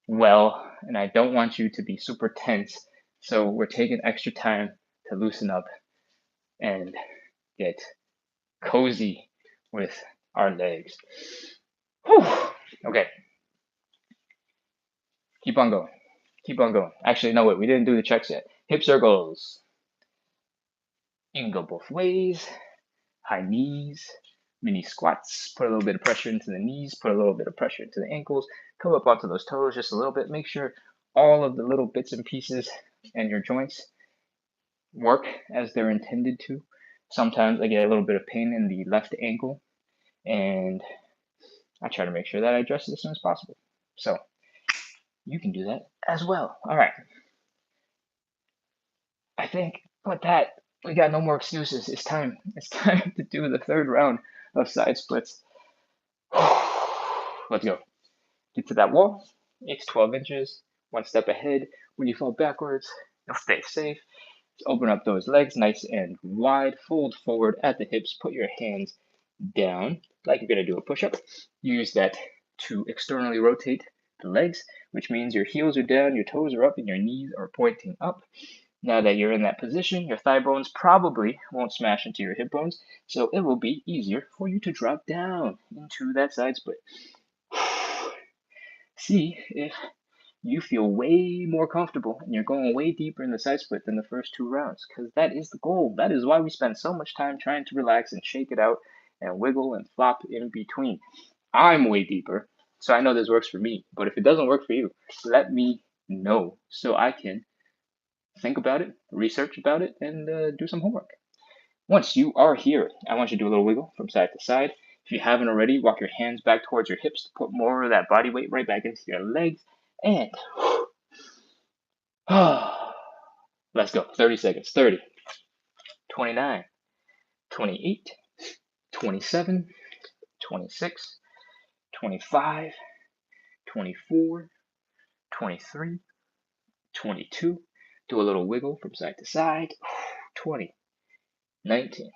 well, and I don't want you to be super tense. So we're taking extra time to loosen up and get cozy with our legs. Whew. Okay, keep on going. Keep on going. Actually, no, wait, we didn't do the checks yet. Hip circles. You can go both ways. High knees, mini squats. Put a little bit of pressure into the knees, put a little bit of pressure into the ankles. Come up onto those toes just a little bit. Make sure all of the little bits and pieces and your joints work as they're intended to. Sometimes I get a little bit of pain in the left ankle, and I try to make sure that I address it as soon as possible. So you can do that as well. All right. I think with that, we got no more excuses. It's time. It's time to do the third round of side splits. Let's go. Get to that wall. It's 12 inches. One step ahead. When you fall backwards, you'll stay safe. Just open up those legs nice and wide. Fold forward at the hips. Put your hands down like you're going to do a push-up. Use that to externally rotate the legs, which means your heels are down, your toes are up, and your knees are pointing up. Now that you're in that position, your thigh bones probably won't smash into your hip bones, so it will be easier for you to drop down into that side split. See if you feel way more comfortable and you're going way deeper in the side split than the first two rounds, because that is the goal. That is why we spend so much time trying to relax and shake it out and wiggle and flop in between. I'm way deeper, so I know this works for me, but if it doesn't work for you, let me know so I can think about it, research about it, and do some homework. Once you are here, I want you to do a little wiggle from side to side. If you haven't already, walk your hands back towards your hips to put more of that body weight right back into your legs. And let's go. 30 seconds. 30, 29, 28, 27, 26, 25, 24, 23, 22. Do a little wiggle from side to side. 20, 19,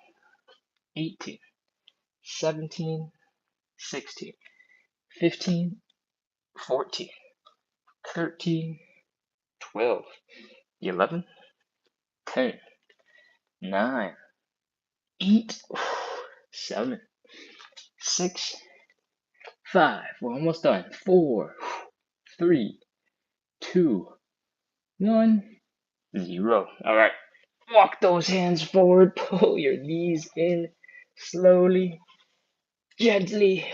18, 17, 16, 15, 14, 13, 12, 11, 10, 9, 8, 7, 6, 5. We're almost done. 4, 3, 2, 1, 0. All right. Walk those hands forward. Pull your knees in slowly, gently.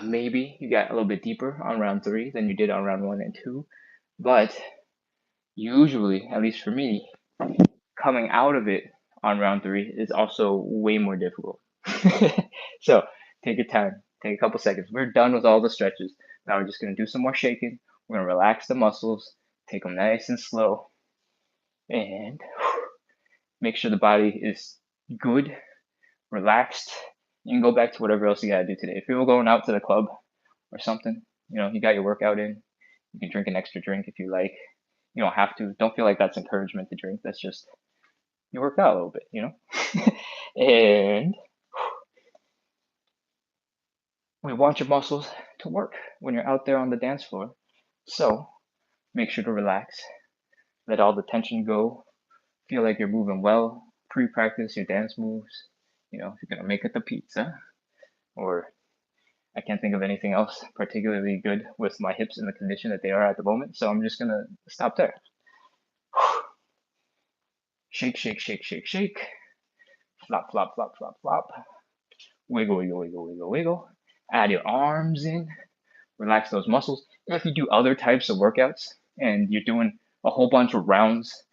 Maybe you got a little bit deeper on round 3 than you did on round 1 and 2, but usually, at least for me, coming out of it on round 3 is also way more difficult. So take your time, take a couple seconds. We're done with all the stretches. Now we're just going to do some more shaking. We're going to relax the muscles, take them nice and slow, and make sure the body is good, relaxed. You can go back to whatever else you got to do today. If you're going out to the club or something, you got your workout in, you can drink an extra drink if you like. You don't have to. Don't feel like that's encouragement to drink. That's just you worked out a little bit. And we want your muscles to work when you're out there on the dance floor. So make sure to relax, let all the tension go, feel like you're moving well, pre-practice your dance moves. If you're gonna make it the pizza, or I can't think of anything else particularly good with my hips in the condition that they are at the moment, so I'm just gonna stop there. Shake, shake, shake, shake, shake. Flop, flop, flop, flop, flop. Wiggle, wiggle, wiggle, wiggle, wiggle. Add your arms in. relax those muscles. If you do other types of workouts and you're doing a whole bunch of rounds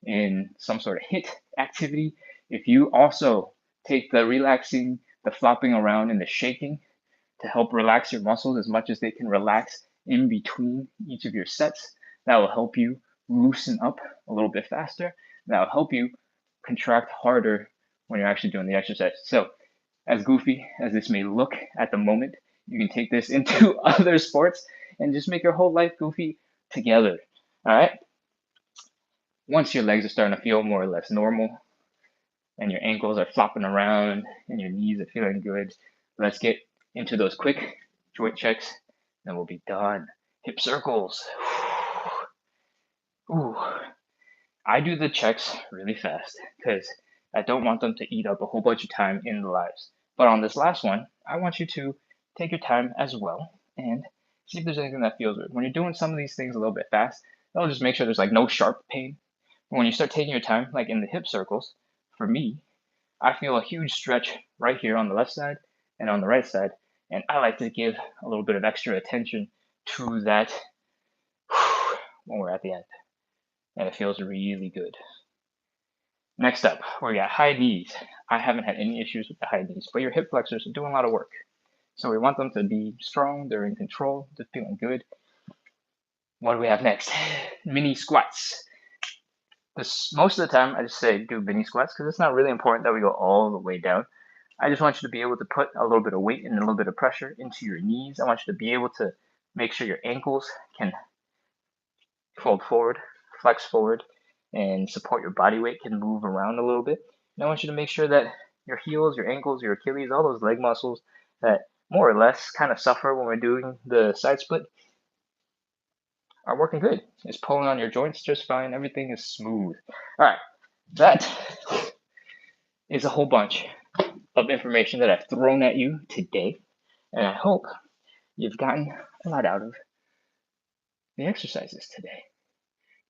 in some sort of HIIT activity, if you also take the relaxing, the flopping around, and the shaking to help relax your muscles as much as they can relax in between each of your sets, that will help you loosen up a little bit faster. That will help you contract harder when you're actually doing the exercise. So, as goofy as this may look at the moment, you can take this into other sports and just make your whole life goofy together. All right? Once your legs are starting to feel more or less normal and your ankles are flopping around and your knees are feeling good, let's get into those quick joint checks and we'll be done. Hip circles. Ooh. I do the checks really fast because I don't want them to eat up a whole bunch of time in the lives. But on this last one, I want you to take your time as well and see if there's anything that feels weird. When you're doing some of these things a little bit fast, that'll just make sure there's like no sharp pain. But when you start taking your time, like in the hip circles, for me, I feel a huge stretch right here on the left side and on the right side. And I like to give a little bit of extra attention to that when we're at the end. And it feels really good. Next up, we got high knees. I haven't had any issues with the high knees, but your hip flexors are doing a lot of work. So we want them to be strong, they're in control, they're feeling good. What do we have next? Mini squats. Most of the time, I just say do mini squats because it's not really important that we go all the way down. I just want you to be able to put a little bit of weight and a little bit of pressure into your knees. I want you to be able to make sure your ankles can fold forward, flex forward, and support your body weight can move around a little bit. And I want you to make sure that your heels, your ankles, your Achilles, all those leg muscles that more or less kind of suffer when we're doing the side split are working good. It's pulling on your joints just fine. Everything is smooth. All right, that is a whole bunch of information that I've thrown at you today. And I hope you've gotten a lot out of the exercises today.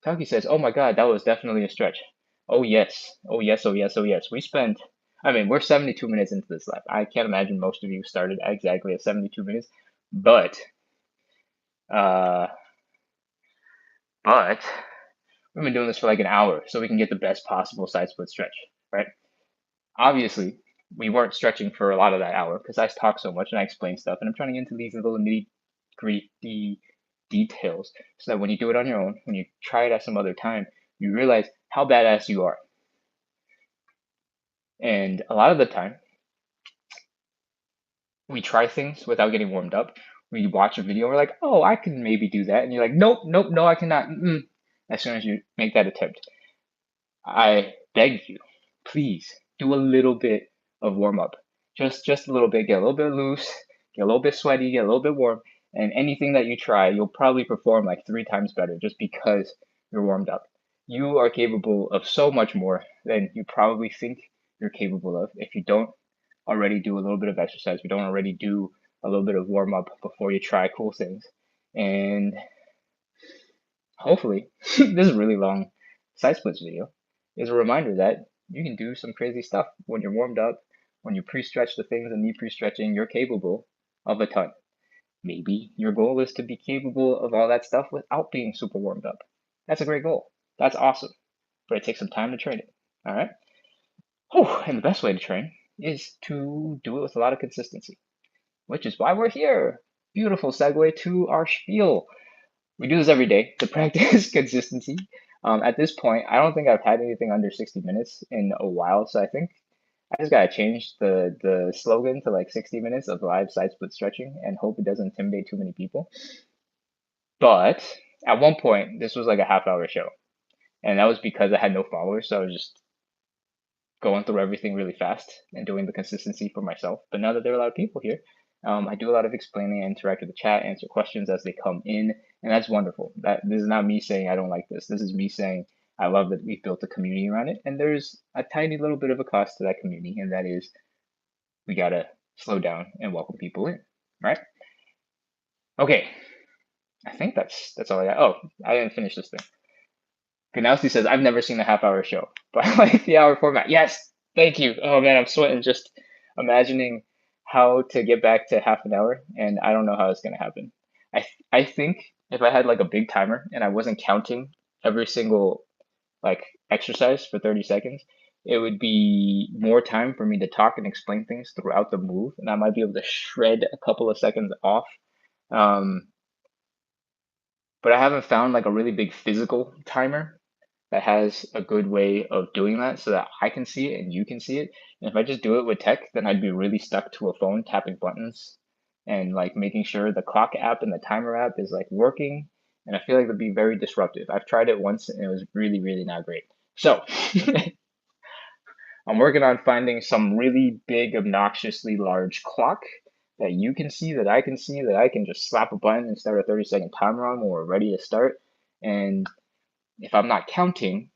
Taki says, "Oh my God, that was definitely a stretch." Oh yes, oh yes, oh yes, oh yes. We're 72 minutes into this live. I can't imagine most of you started exactly at 72 minutes, but uh, but we've been doing this for like an hour, so we can get the best possible side split stretch, right? Obviously, we weren't stretching for a lot of that hour because I talk so much and I explain stuff, and I'm trying to get into these little nitty-gritty details so that when you do it on your own, when you try it at some other time, you realize how badass you are. And a lot of the time, we try things without getting warmed up. We watch a video, we're like, oh, I can maybe do that. And you're like, nope, nope, no, I cannot. As soon as you make that attempt, I beg you, please do a little bit of warm up. Just a little bit, get a little bit loose, get a little bit sweaty, get a little bit warm. And anything that you try, you'll probably perform like 3 times better just because you're warmed up. You are capable of so much more than you probably think you're capable of if you don't already do a little bit of exercise, we don't already do a little bit of warm up before you try cool things. And hopefully, this really long side splits video is a reminder that you can do some crazy stuff when you're warmed up, when you pre-stretch the things and need pre-stretching, you're capable of a ton. Maybe your goal is to be capable of all that stuff without being super warmed up. That's a great goal. That's awesome. But it takes some time to train it. All right? And the best way to train is to do it with a lot of consistency, which is why we're here. Beautiful segue to our spiel. We do this every day to practice consistency. At this point, I don't think I've had anything under 60 minutes in a while, so I think I just gotta change the slogan to like 60 minutes of live side split stretching and hope it doesn't intimidate too many people. But at one point, this was like a half-hour show, and that was because I had no followers, so I was just going through everything really fast and doing the consistency for myself. But now that there are a lot of people here, I do a lot of explaining, I interact with the chat, answer questions as they come in, and that's wonderful. This is not me saying I don't like this. This is me saying I love that we've built a community around it, and there's a tiny little bit of a cost to that community, and that is we gotta slow down and welcome people in, right? Okay, I think that's all I got. Oh, I didn't finish this thing. Ganowski says, I've never seen a half-hour show, but I like the hour format. Yes, thank you. Oh man, I'm sweating just imagining how to get back to half an hour, and I don't know how it's going to happen. I think if I had like a big timer and I wasn't counting every single like exercise for 30 seconds, it would be more time for me to talk and explain things throughout the move, and I might be able to shred a couple of seconds off. Um, but I haven't found like a really big physical timer that has a good way of doing that so that I can see it and you can see it. And if I just do it with tech, then I'd be really stuck to a phone tapping buttons and like making sure the clock app and the timer app is like working. And I feel like it'd be very disruptive. I've tried it once and it was really, really not great. So I'm working on finding some really big, obnoxiously large clock that you can see, that I can see, that I can just slap a button and start a 30-second timer on when we're ready to start. And if I'm not counting,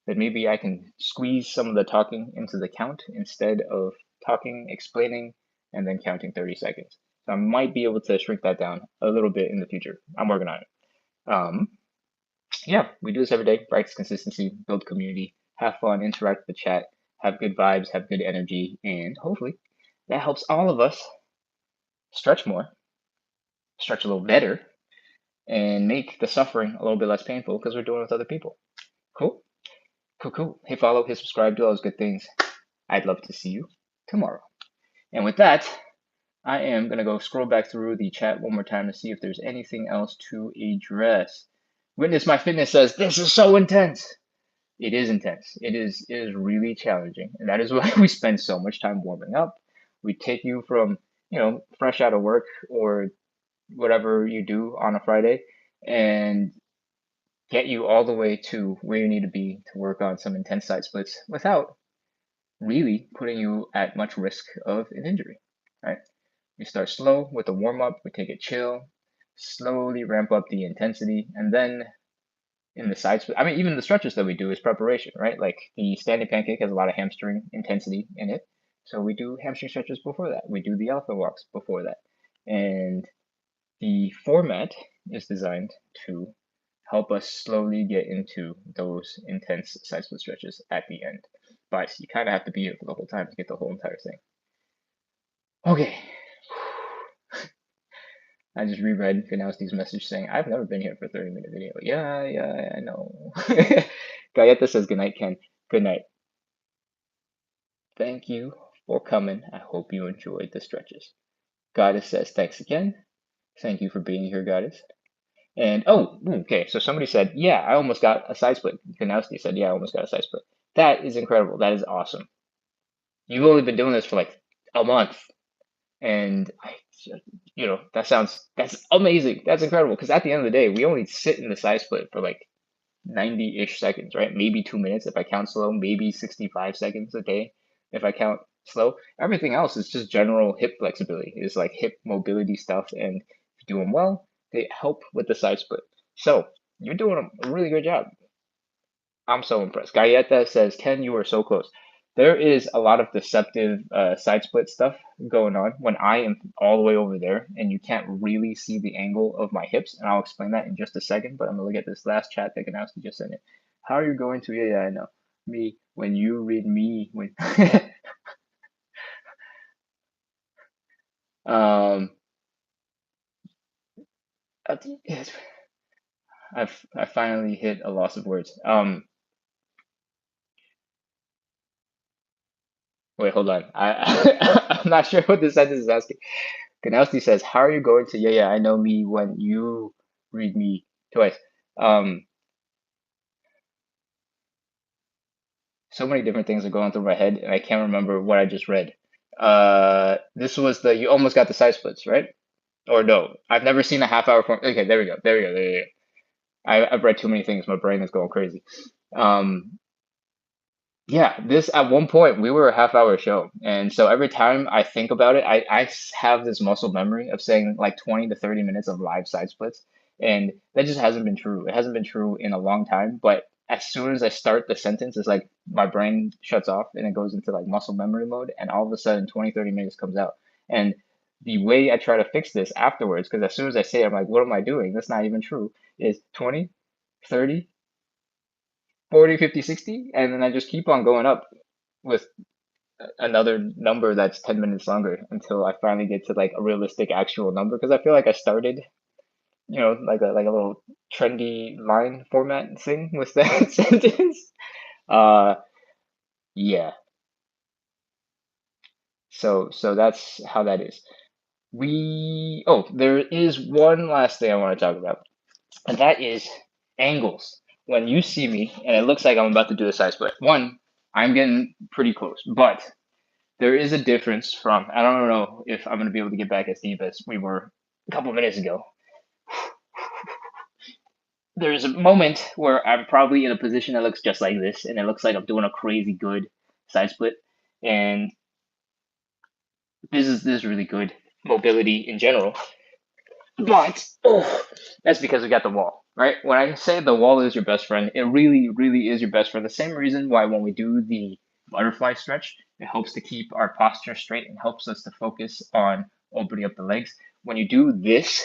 then maybe I can squeeze some of the talking into the count instead of talking, explaining, and then counting 30 seconds. So I might be able to shrink that down a little bit in the future. I'm working on it. Yeah, we do this every day. Practice consistency, build community, have fun, interact with the chat, have good vibes, have good energy, and hopefully that helps all of us stretch more, stretch a little better, and make the suffering a little bit less painful because we're doing it with other people. Cool? Cool, cool. Hit follow, hit subscribe, do all those good things. I'd love to see you tomorrow. And with that, I am going to go scroll back through the chat one more time to see if there's anything else to address. Witness My Fitness says, this is so intense. It is intense. It is really challenging. And that is why we spend so much time warming up. We take you from, fresh out of work or whatever you do on a Friday and get you all the way to where you need to be to work on some intense side splits without really putting you at much risk of an injury, right? We start slow with the warm up, we take it chill, slowly ramp up the intensity, and then in the side split, I mean, even the stretches that we do is preparation, right? Like the standing pancake has a lot of hamstring intensity in it. So we do hamstring stretches before that. We do the elephant walks before that. And the format is designed to help us slowly get into those intense side split stretches at the end. But you kind of have to be here for the whole time to get the whole entire thing. Okay. I just reread Ganowski's message saying, I've never been here for a 30-minute video. Yeah, I know. Gayeta says, good night, Ken. Good night. Thank you for coming. I hope you enjoyed the stretches. Goddess says, thanks again. Thank you for being here, Goddess. And, okay, so somebody said, yeah, I almost got a side split. Ganowski said, yeah, I almost got a side split. That is incredible. That is awesome. You've only been doing this for like a month. And that's amazing. That's incredible. Because at the end of the day, we only sit in the side split for like 90-ish seconds, right? Maybe 2 minutes if I count slow, maybe 65 seconds a day if I count slow. Everything else is just general hip flexibility. It's like hip mobility stuff. And if you do them well, they help with the side split. So you're doing a really good job. I'm so impressed. Gayeta says, Ken, you are so close. There is a lot of deceptive side split stuff going on when I am all the way over there and you can't really see the angle of my hips. And I'll explain that in just a second, but I'm going to look at this last chat that Ganowski just sent it. How are you going to, yeah, I know, me, when you read me, when, um, I finally hit a loss of words. Wait, hold on. I'm not sure what this sentence is asking. Ganowski says, how are you going to, yeah, I know me when you read me twice. Um, so many different things are going through my head, and I can't remember what I just read. This was you almost got the side splits, right? Or no, I've never seen a half-hour form. Okay, there we go. I've read too many things. My brain is going crazy. Um, Yeah, this at one point we were a half-hour show, and so every time I think about it, I have this muscle memory of saying like 20 to 30 minutes of live side splits, and that just hasn't been true. It hasn't been true in a long time, but as soon as I start the sentence, it's like my brain shuts off and it goes into like muscle memory mode, and all of a sudden 20, 30 minutes comes out. And the way I try to fix this afterwards, because as soon as I say it, I'm like, what am I doing? That's not even true, is 20, 30, 40, 50, 60, and then I just keep on going up with another number that's 10 minutes longer until I finally get to like a realistic actual number because I feel like I started like a little trendy line format thing with that sentence. Uh, yeah. So that's how that is. There is one last thing I want to talk about, and that is angles. When you see me and it looks like I'm about to do a side split, one, I'm getting pretty close, but there is a difference from, I don't know if I'm going to be able to get back as deep as we were a couple minutes ago. There's a moment where I'm probably in a position that looks just like this, and it looks like I'm doing a crazy good side split, and this is really good mobility in general. But that's because we got the wall, right? When I say the wall is your best friend, it really, really is your best friend. The same reason why when we do the butterfly stretch, it helps to keep our posture straight and helps us to focus on opening up the legs. When you do this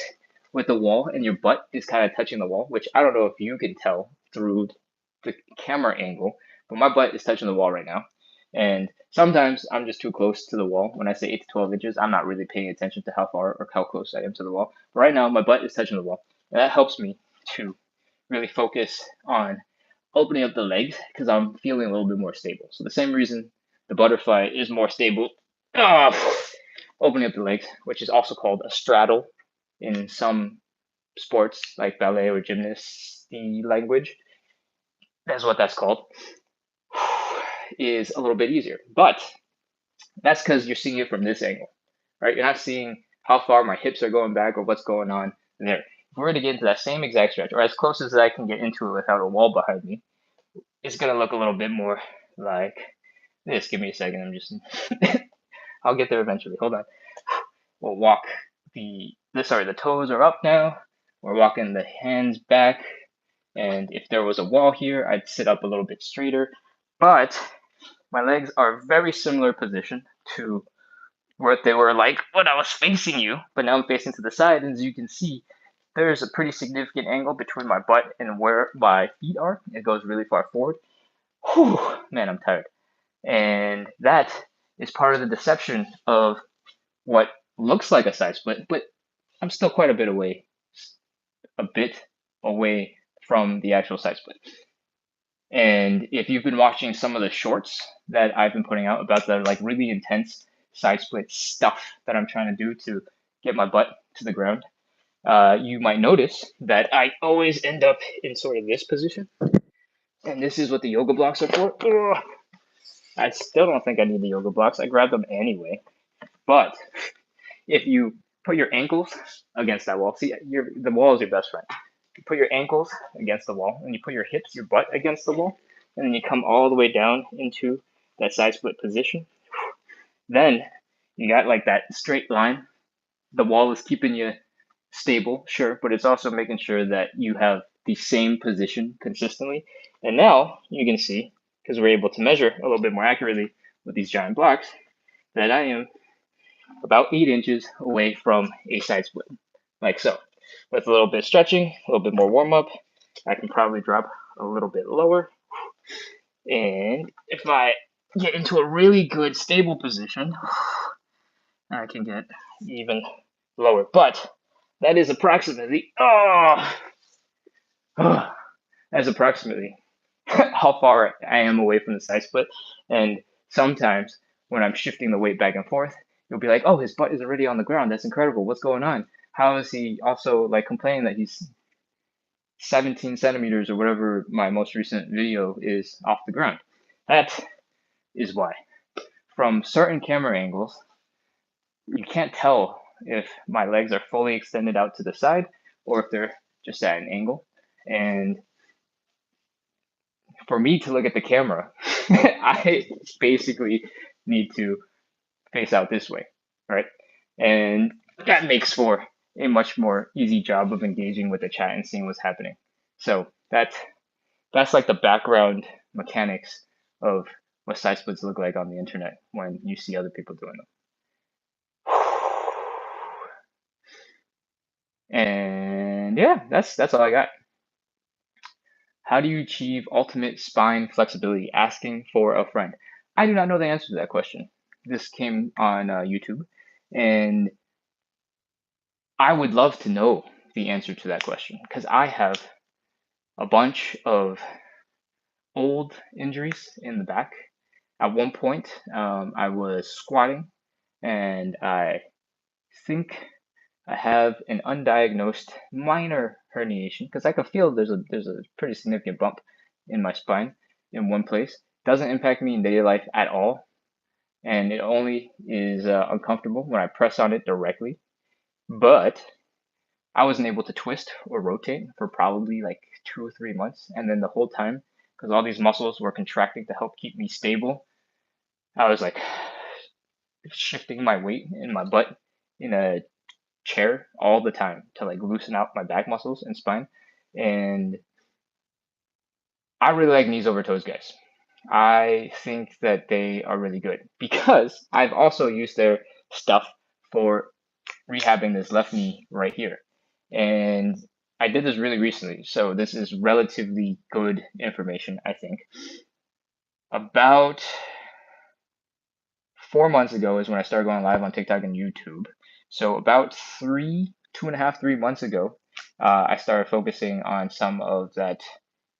with the wall and your butt is kind of touching the wall, which I don't know if you can tell through the camera angle, but my butt is touching the wall right now. And sometimes I'm just too close to the wall. When I say 8 to 12 inches, I'm not really paying attention to how far or how close I am to the wall. But right now, my butt is touching the wall. And that helps me to really focus on opening up the legs because I'm feeling a little bit more stable. So the same reason the butterfly is more stable, opening up the legs, which is also called a straddle in some sports like ballet or gymnasty language. That's what that's called. Is a little bit easier. But that's because you're seeing it from this angle, right? You're not seeing how far my hips are going back or what's going on there. If we're to get into that same exact stretch, or as close as I can get into it without a wall behind me, it's gonna look a little bit more like this. Give me a second. I'll get there eventually. Hold on. We'll walk the toes are up now. We're walking the hands back. And if there was a wall here, I'd sit up a little bit straighter. But my legs are very similar position to what they were like when I was facing you, but now I'm facing to the side, and as you can see, there's a pretty significant angle between my butt and where my feet are. It goes really far forward. Whew, man, I'm tired. And that is part of the deception of what looks like a side split, but I'm still quite a bit away from the actual side split. And if you've been watching some of the shorts that I've been putting out about the like really intense side split stuff that I'm trying to do to get my butt to the ground, you might notice that I always end up in sort of this position. And this is what the yoga blocks are for. Ugh. I still don't think I need the yoga blocks. I grabbed them anyway. But if you put your ankles against that wall, see, the wall is your best friend. You put your ankles against the wall, and you put your hips, your butt against the wall, and then you come all the way down into that side split position. Then you got like that straight line. The wall is keeping you stable, sure, but it's also making sure that you have the same position consistently. And now you can see, because we're able to measure a little bit more accurately with these giant blocks, that I am about 8 inches away from a side split, like so. With a little bit of stretching, a little bit more warm up, I can probably drop a little bit lower. And if I get into a really good stable position, I can get even lower. But that is approximately, that's approximately how far I am away from the side split. And sometimes when I'm shifting the weight back and forth, you'll be like, oh, his butt is already on the ground. That's incredible. What's going on? How is he also like complaining that he's 17 centimeters or whatever my most recent video is off the ground? That is why. From certain camera angles, you can't tell if my legs are fully extended out to the side or if they're just at an angle. And for me to look at the camera, I basically need to face out this way, right? And that makes for a much more easy job of engaging with the chat and seeing what's happening. So that's like the background mechanics of what side splits look like on the internet when you see other people doing them. And yeah, that's all I got. How do you achieve ultimate spine flexibility? Asking for a friend. I do not know the answer to that question. This came on YouTube, and I would love to know the answer to that question because I have a bunch of old injuries in the back. At one point, I was squatting, and I think I have an undiagnosed minor herniation because I can feel there's a pretty significant bump in my spine in one place. Doesn't impact me in daily life at all, and it only is uncomfortable when I press on it directly. But I wasn't able to twist or rotate for probably like 2 or 3 months, and then the whole time, because all these muscles were contracting to help keep me stable, I was like shifting my weight in my butt in a chair all the time to like loosen out my back muscles and spine. And I really like knees over toes, guys. I think that they are really good because I've also used their stuff for rehabbing this left knee right here. And I did this really recently, so this is relatively good information, I think. About 4 months ago is when I started going live on TikTok and YouTube. So about 2.5, 3 months ago, I started focusing on some of that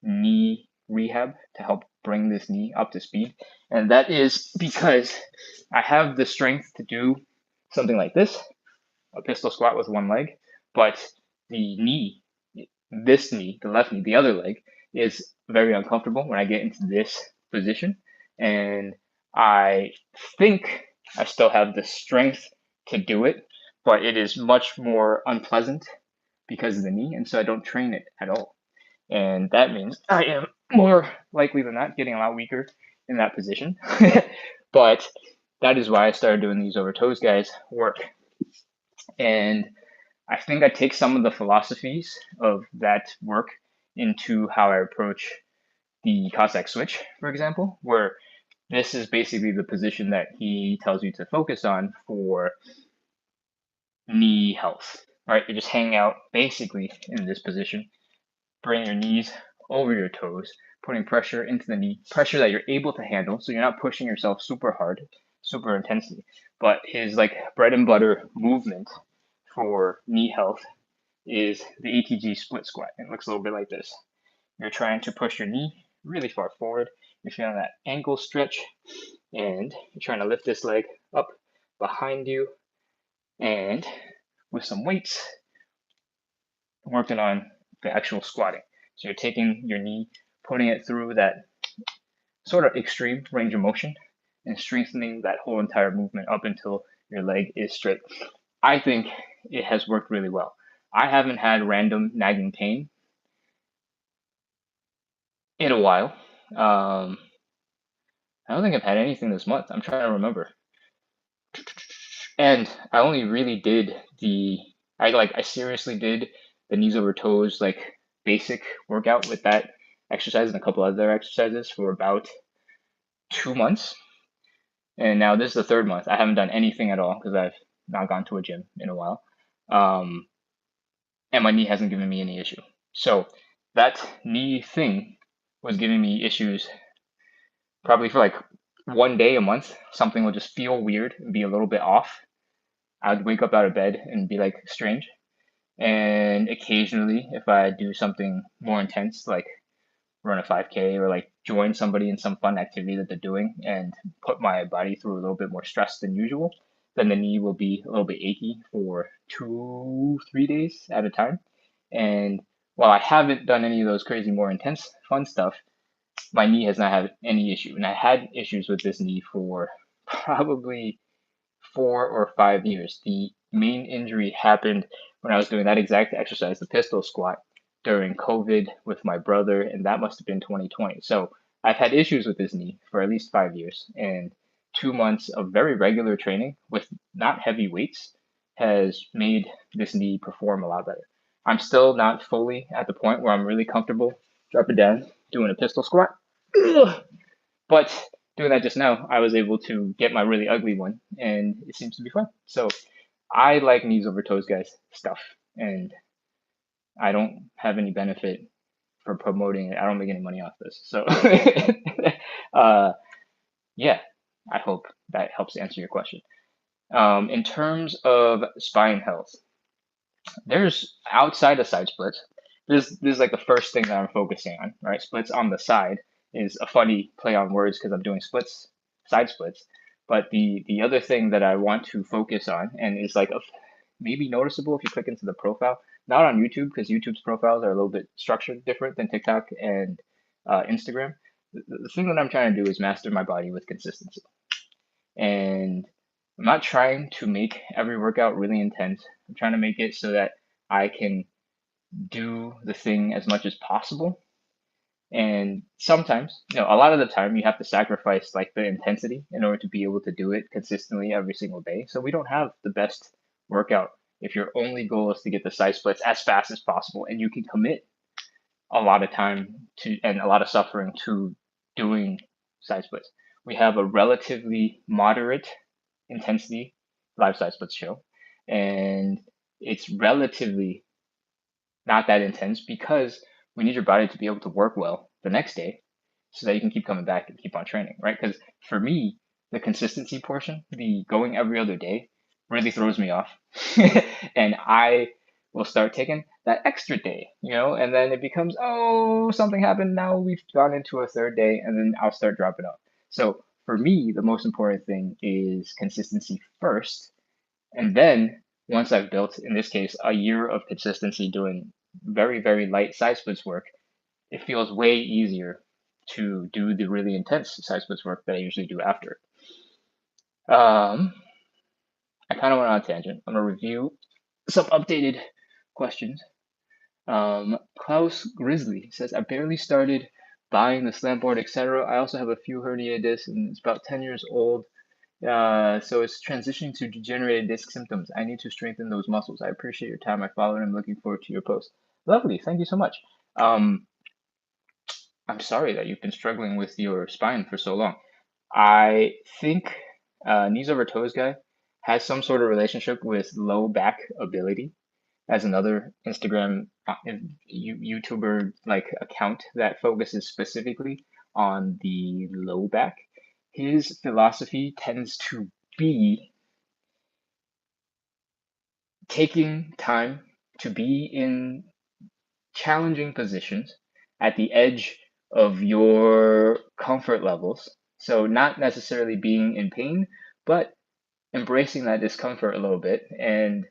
knee rehab to help bring this knee up to speed. And that is because I have the strength to do something like this, a pistol squat with one leg, but the knee, this knee, the left knee, the other leg, is very uncomfortable when I get into this position. And I think I still have the strength to do it, but it is much more unpleasant because of the knee, and so I don't train it at all. And that means I am more likely than not getting a lot weaker in that position. But that is why I started doing these over toes guys work. And I think I take some of the philosophies of that work into how I approach the Cossack switch, for example, where this is basically the position that he tells you to focus on for knee health, right? You're just hanging out basically in this position, bring your knees over your toes, putting pressure into the knee, pressure that you're able to handle, so you're not pushing yourself super hard, super intensely. But his like bread and butter movement for knee health is the ATG split squat. It looks a little bit like this. You're trying to push your knee really far forward. You're feeling that ankle stretch, and you're trying to lift this leg up behind you, and with some weights, working on the actual squatting. So you're taking your knee, putting it through that sort of extreme range of motion, and strengthening that whole entire movement up until your leg is straight. I think it has worked really well. I haven't had random nagging pain in a while. I don't think I've had anything this month. I'm trying to remember. And I only really did I seriously did the knees over toes like basic workout with that exercise and a couple other exercises for about 2 months. And now this is the third month. I haven't done anything at all because I've not gone to a gym in a while. And my knee hasn't given me any issue. So that knee thing was giving me issues probably for like one day a month. Something would just feel weird and be a little bit off. I would wake up out of bed and be like strange. And occasionally, if I do something more intense, like run a 5K or like join somebody in some fun activity that they're doing and put my body through a little bit more stress than usual, then the knee will be a little bit achy for 2, 3 days at a time. And while I haven't done any of those crazy, more intense, fun stuff, my knee has not had any issue. And I had issues with this knee for probably 4 or 5 years. The main injury happened when I was doing that exact exercise, the pistol squat, during COVID with my brother, and that must have been 2020. So I've had issues with this knee for at least 5 years, and 2 months of very regular training with not heavy weights has made this knee perform a lot better. I'm still not fully at the point where I'm really comfortable dropping down, doing a pistol squat. But doing that just now, I was able to get my really ugly one, and it seems to be fun. So I like knees over toes, guys, stuff, and I don't have any benefit for promoting it. I don't make any money off this. So, yeah, I hope that helps answer your question. In terms of spine health, There's outside of side splits. This is like the first thing that I'm focusing on, right? Splits on the side is a funny play on words because I'm doing splits, side splits. But the other thing that I want to focus on and is like maybe noticeable if you click into the profile, not on YouTube because YouTube's profiles are a little bit structured different than TikTok and Instagram. The thing that I'm trying to do is master my body with consistency. And I'm not trying to make every workout really intense. I'm trying to make it so that I can do the thing as much as possible. And sometimes, a lot of the time you have to sacrifice like the intensity in order to be able to do it consistently every single day. So we don't have the best workout if your only goal is to get the side splits as fast as possible and you can commit a lot of time to and a lot of suffering to doing side splits. We have a relatively moderate intensity live side splits show, and it's relatively not that intense because we need your body to be able to work well the next day so that you can keep coming back and keep on training, right? Because for me, the consistency portion, the going every other day, really throws me off. And I will start taking that extra day, and then it becomes, oh, something happened. Now we've gone into a third day, and then I'll start dropping off. So for me, the most important thing is consistency first. And then once I've built, in this case, a year of consistency doing very, very light side splits work, it feels way easier to do the really intense side splits work that I usually do after. I kind of went on a tangent. I'm going to review some updated questions. Klaus Grizzly says, I barely started buying the slam board, etc. I also have a few herniated discs and it's about 10 years old. So it's transitioning to degenerated disc symptoms. I need to strengthen those muscles. I appreciate your time. I followed and I'm looking forward to your post. Lovely. Thank you so much. I'm sorry that you've been struggling with your spine for so long. I think Knees Over Toes guy has some sort of relationship with low back ability as another Instagram YouTuber like account that focuses specifically on the low back. His philosophy tends to be taking time to be in challenging positions at the edge of your comfort levels. So, not necessarily being in pain, but embracing that discomfort a little bit and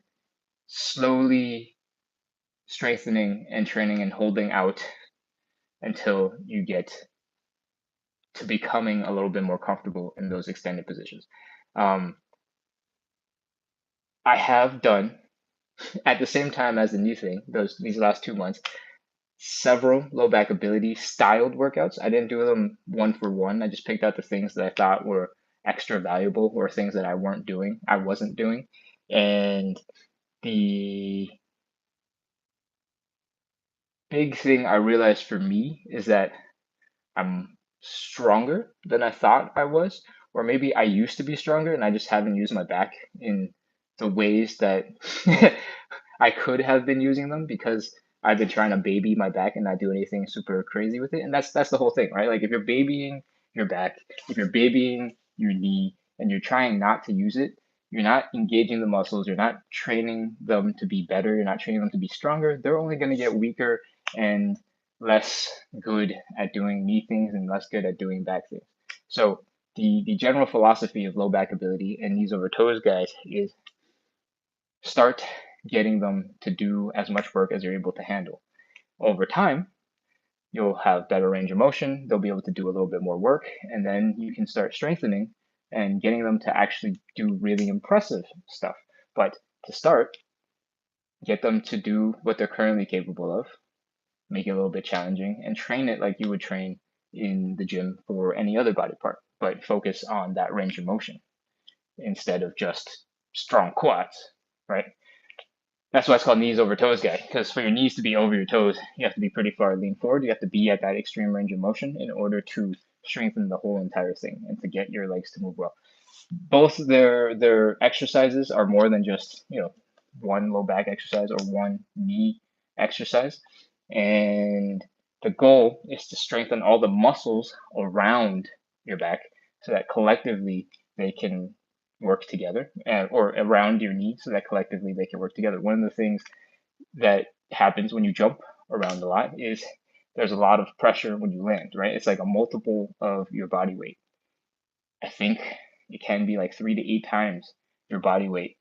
slowly strengthening and training and holding out until you get to becoming a little bit more comfortable in those extended positions. I have done at the same time as the new thing, these last 2 months, several low back ability styled workouts. I didn't do them one for one. I just picked out the things that I thought were extra valuable or things that I wasn't doing. And the big thing I realized for me is that I'm stronger than I thought I was, or maybe I used to be stronger and I just haven't used my back in the ways that I could have been using them because I've been trying to baby my back and not do anything super crazy with it. And that's the whole thing, right? Like if you're babying your back, if you're babying your knee and you're trying not to use it, you're not engaging the muscles, you're not training them to be better, you're not training them to be stronger. They're only going to get weaker and less good at doing knee things and less good at doing back things. So the general philosophy of low back ability and knees over toes guys is start getting them to do as much work as you're able to handle. Over time, you'll have better range of motion, they'll be able to do a little bit more work, and then you can start strengthening and getting them to actually do really impressive stuff. But to start, get them to do what they're currently capable of, make it a little bit challenging, and train it like you would train in the gym for any other body part, but focus on that range of motion instead of just strong quads, right? That's why it's called knees over toes guy, because for your knees to be over your toes, you have to be pretty far lean forward. You have to be at that extreme range of motion in order to strengthen the whole entire thing and to get your legs to move well. Both their exercises are more than just, one low back exercise or one knee exercise. And the goal is to strengthen all the muscles around your back so that collectively they can work together or around your knee so that collectively they can work together. One of the things that happens when you jump around a lot is there's a lot of pressure when you land, right? It's like a multiple of your body weight. I think it can be like 3 to 8 times your body weight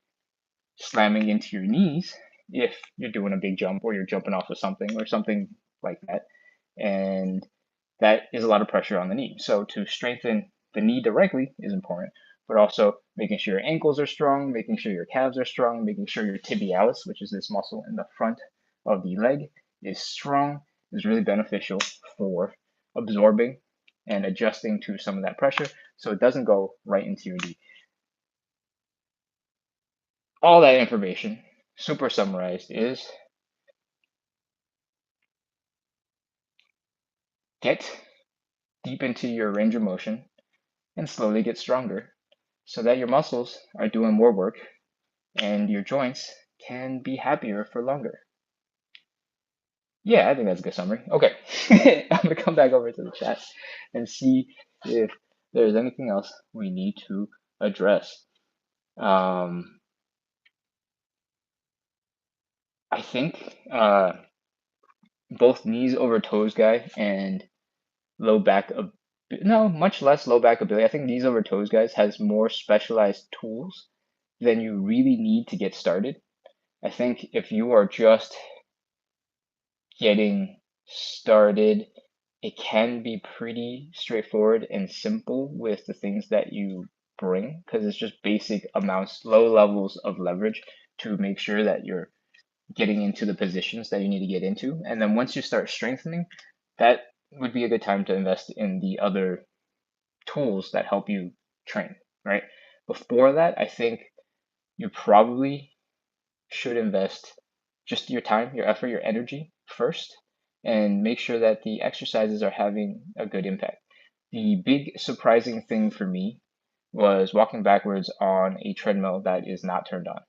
slamming into your knees if you're doing a big jump or you're jumping off of something or something like that. And that is a lot of pressure on the knee. So to strengthen the knee directly is important, but also making sure your ankles are strong, making sure your calves are strong, making sure your tibialis, which is this muscle in the front of the leg, is strong is really beneficial for absorbing and adjusting to some of that pressure so it doesn't go right into your knee. All that information, super summarized, is get deep into your range of motion and slowly get stronger so that your muscles are doing more work and your joints can be happier for longer. Yeah, I think that's a good summary. Okay, I'm gonna come back over to the chat and see if there's anything else we need to address. I think both knees over toes guy and low back, no, much less low back ability. I think knees over toes guys has more specialized tools than you really need to get started. I think if you are just getting started, it can be pretty straightforward and simple with the things that you bring because it's just basic amounts, low levels of leverage to make sure that you're getting into the positions that you need to get into. And then once you start strengthening, that would be a good time to invest in the other tools that help you train, right? Before that, I think you probably should invest just your time, your effort, your energy first, and make sure that the exercises are having a good impact. The big surprising thing for me was walking backwards on a treadmill that is not turned on.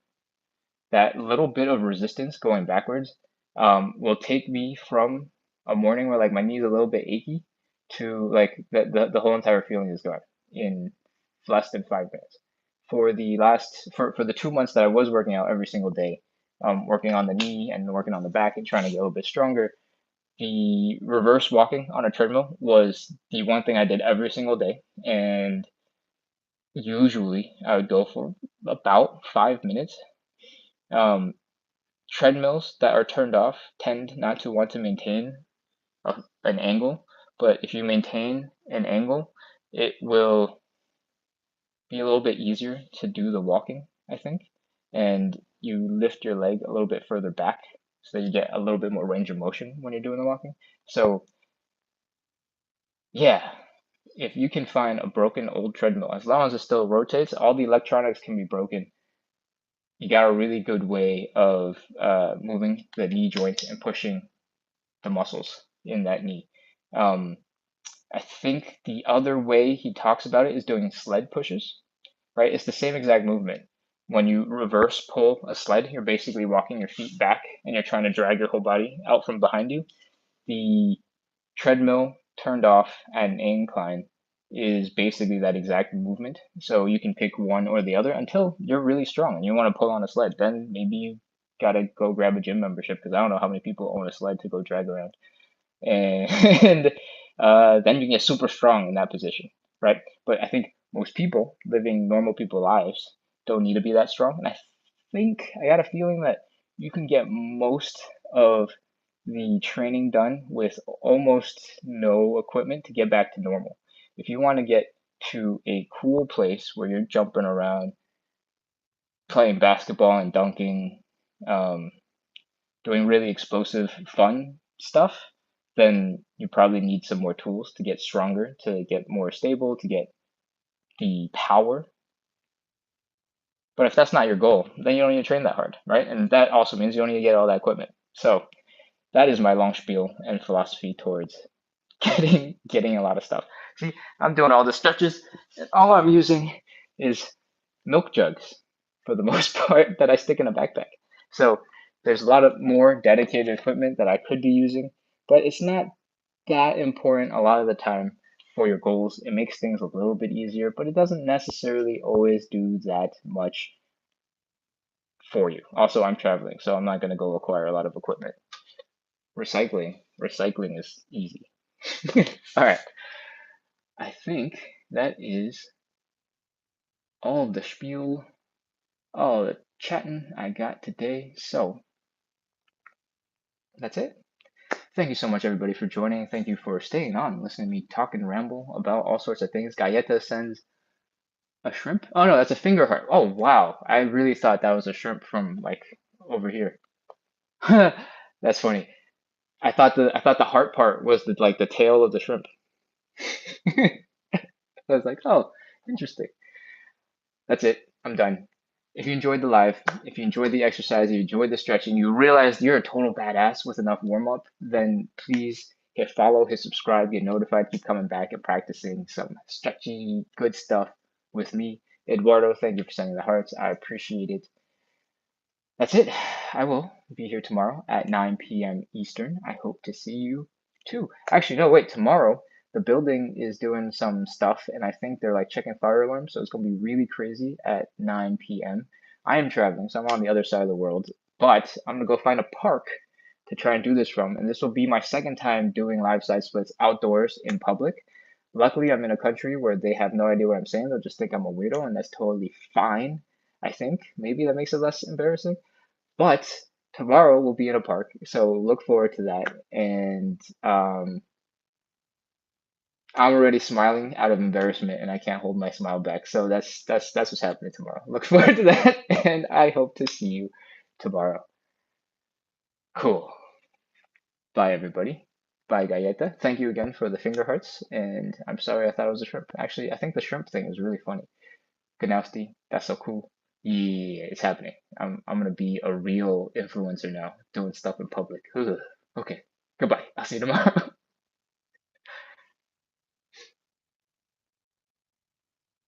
That little bit of resistance going backwards will take me from a morning where like my knee's a little bit achy to like the whole entire feeling is gone in less than 5 minutes. For the 2 months that I was working out every single day, working on the knee and working on the back and trying to get a little bit stronger, the reverse walking on a treadmill was the one thing I did every single day. And usually I would go for about 5 minutes. Um, Treadmills that are turned off tend not to want to maintain an angle, but if you maintain an angle, it will be a little bit easier to do the walking, I think, and you lift your leg a little bit further back so that you get a little bit more range of motion when you're doing the walking. So, yeah, if you can find a broken old treadmill, as long as it still rotates, all the electronics can be broken. You got a really good way of moving the knee joint and pushing the muscles in that knee. I think the other way he talks about it is doing sled pushes, right? It's the same exact movement. When you reverse pull a sled, you're basically walking your feet back and you're trying to drag your whole body out from behind you. The treadmill turned off at an incline is basically that exact movement. So you can pick one or the other until you're really strong and you want to pull on a sled. Then maybe you gotta go grab a gym membership because I don't know how many people own a sled to go drag around. And then you can get super strong in that position, right? But I think most people living normal people lives don't need to be that strong. And I think I got a feeling that you can get most of the training done with almost no equipment to get back to normal. If you want to get to a cool place where you're jumping around, playing basketball and dunking, um, doing really explosive, fun stuff, then you probably need some more tools to get stronger, to get more stable, to get the power. But if that's not your goal, then you don't need to train that hard, right? And that also means you don't need to get all that equipment. So that is my long spiel and philosophy towards getting a lot of stuff. See, I'm doing all the stretches, and all I'm using is milk jugs for the most part that I stick in a backpack. So there's a lot of more dedicated equipment that I could be using, but it's not that important a lot of the time for your goals. It makes things a little bit easier, but it doesn't necessarily always do that much for you. Also, I'm traveling, so I'm not going to go acquire a lot of equipment. Recycling is easy. All right. I think that is all of the spiel, all the chatting I got today. So that's it. Thank you so much, everybody, for joining. Thank you for staying on, listening to me talk and ramble about all sorts of things. Galleta sends a shrimp. Oh no, that's a finger heart. Oh wow, I really thought that was a shrimp from like over here. That's funny. I thought the heart part was the tail of the shrimp. I was like, oh, interesting. That's it. I'm done. If you enjoyed the live, if you enjoyed the exercise, you enjoyed the stretching, you realized you're a total badass with enough warm up, then please hit follow, hit subscribe, get notified, keep coming back and practicing some stretchy, good stuff with me. Eduardo, thank you for sending the hearts. I appreciate it. That's it. I will be here tomorrow at 9 p.m. Eastern. I hope to see you too. Actually, no, wait, tomorrow the building is doing some stuff and I think they're like checking fire alarms, so it's gonna be really crazy at 9 p.m. I am traveling, so I'm on the other side of the world, but I'm gonna go find a park to try and do this from, and this will be my second time doing live side splits outdoors in public. Luckily, I'm in a country where they have no idea what I'm saying. They'll just think I'm a weirdo, and that's totally fine. I think maybe that makes it less embarrassing. But tomorrow we'll be in a park, so look forward to that. And I'm already smiling out of embarrassment, and I can't hold my smile back. So that's what's happening tomorrow. Look forward to that, and I hope to see you tomorrow. Cool. Bye, everybody. Bye, Galleta. Thank you again for the finger hearts, and I'm sorry I thought it was a shrimp. Actually, I think the shrimp thing is really funny. Ganowski, that's so cool. Yeah, it's happening. I'm gonna be a real influencer now, doing stuff in public. Ugh. Okay, goodbye. I'll see you tomorrow.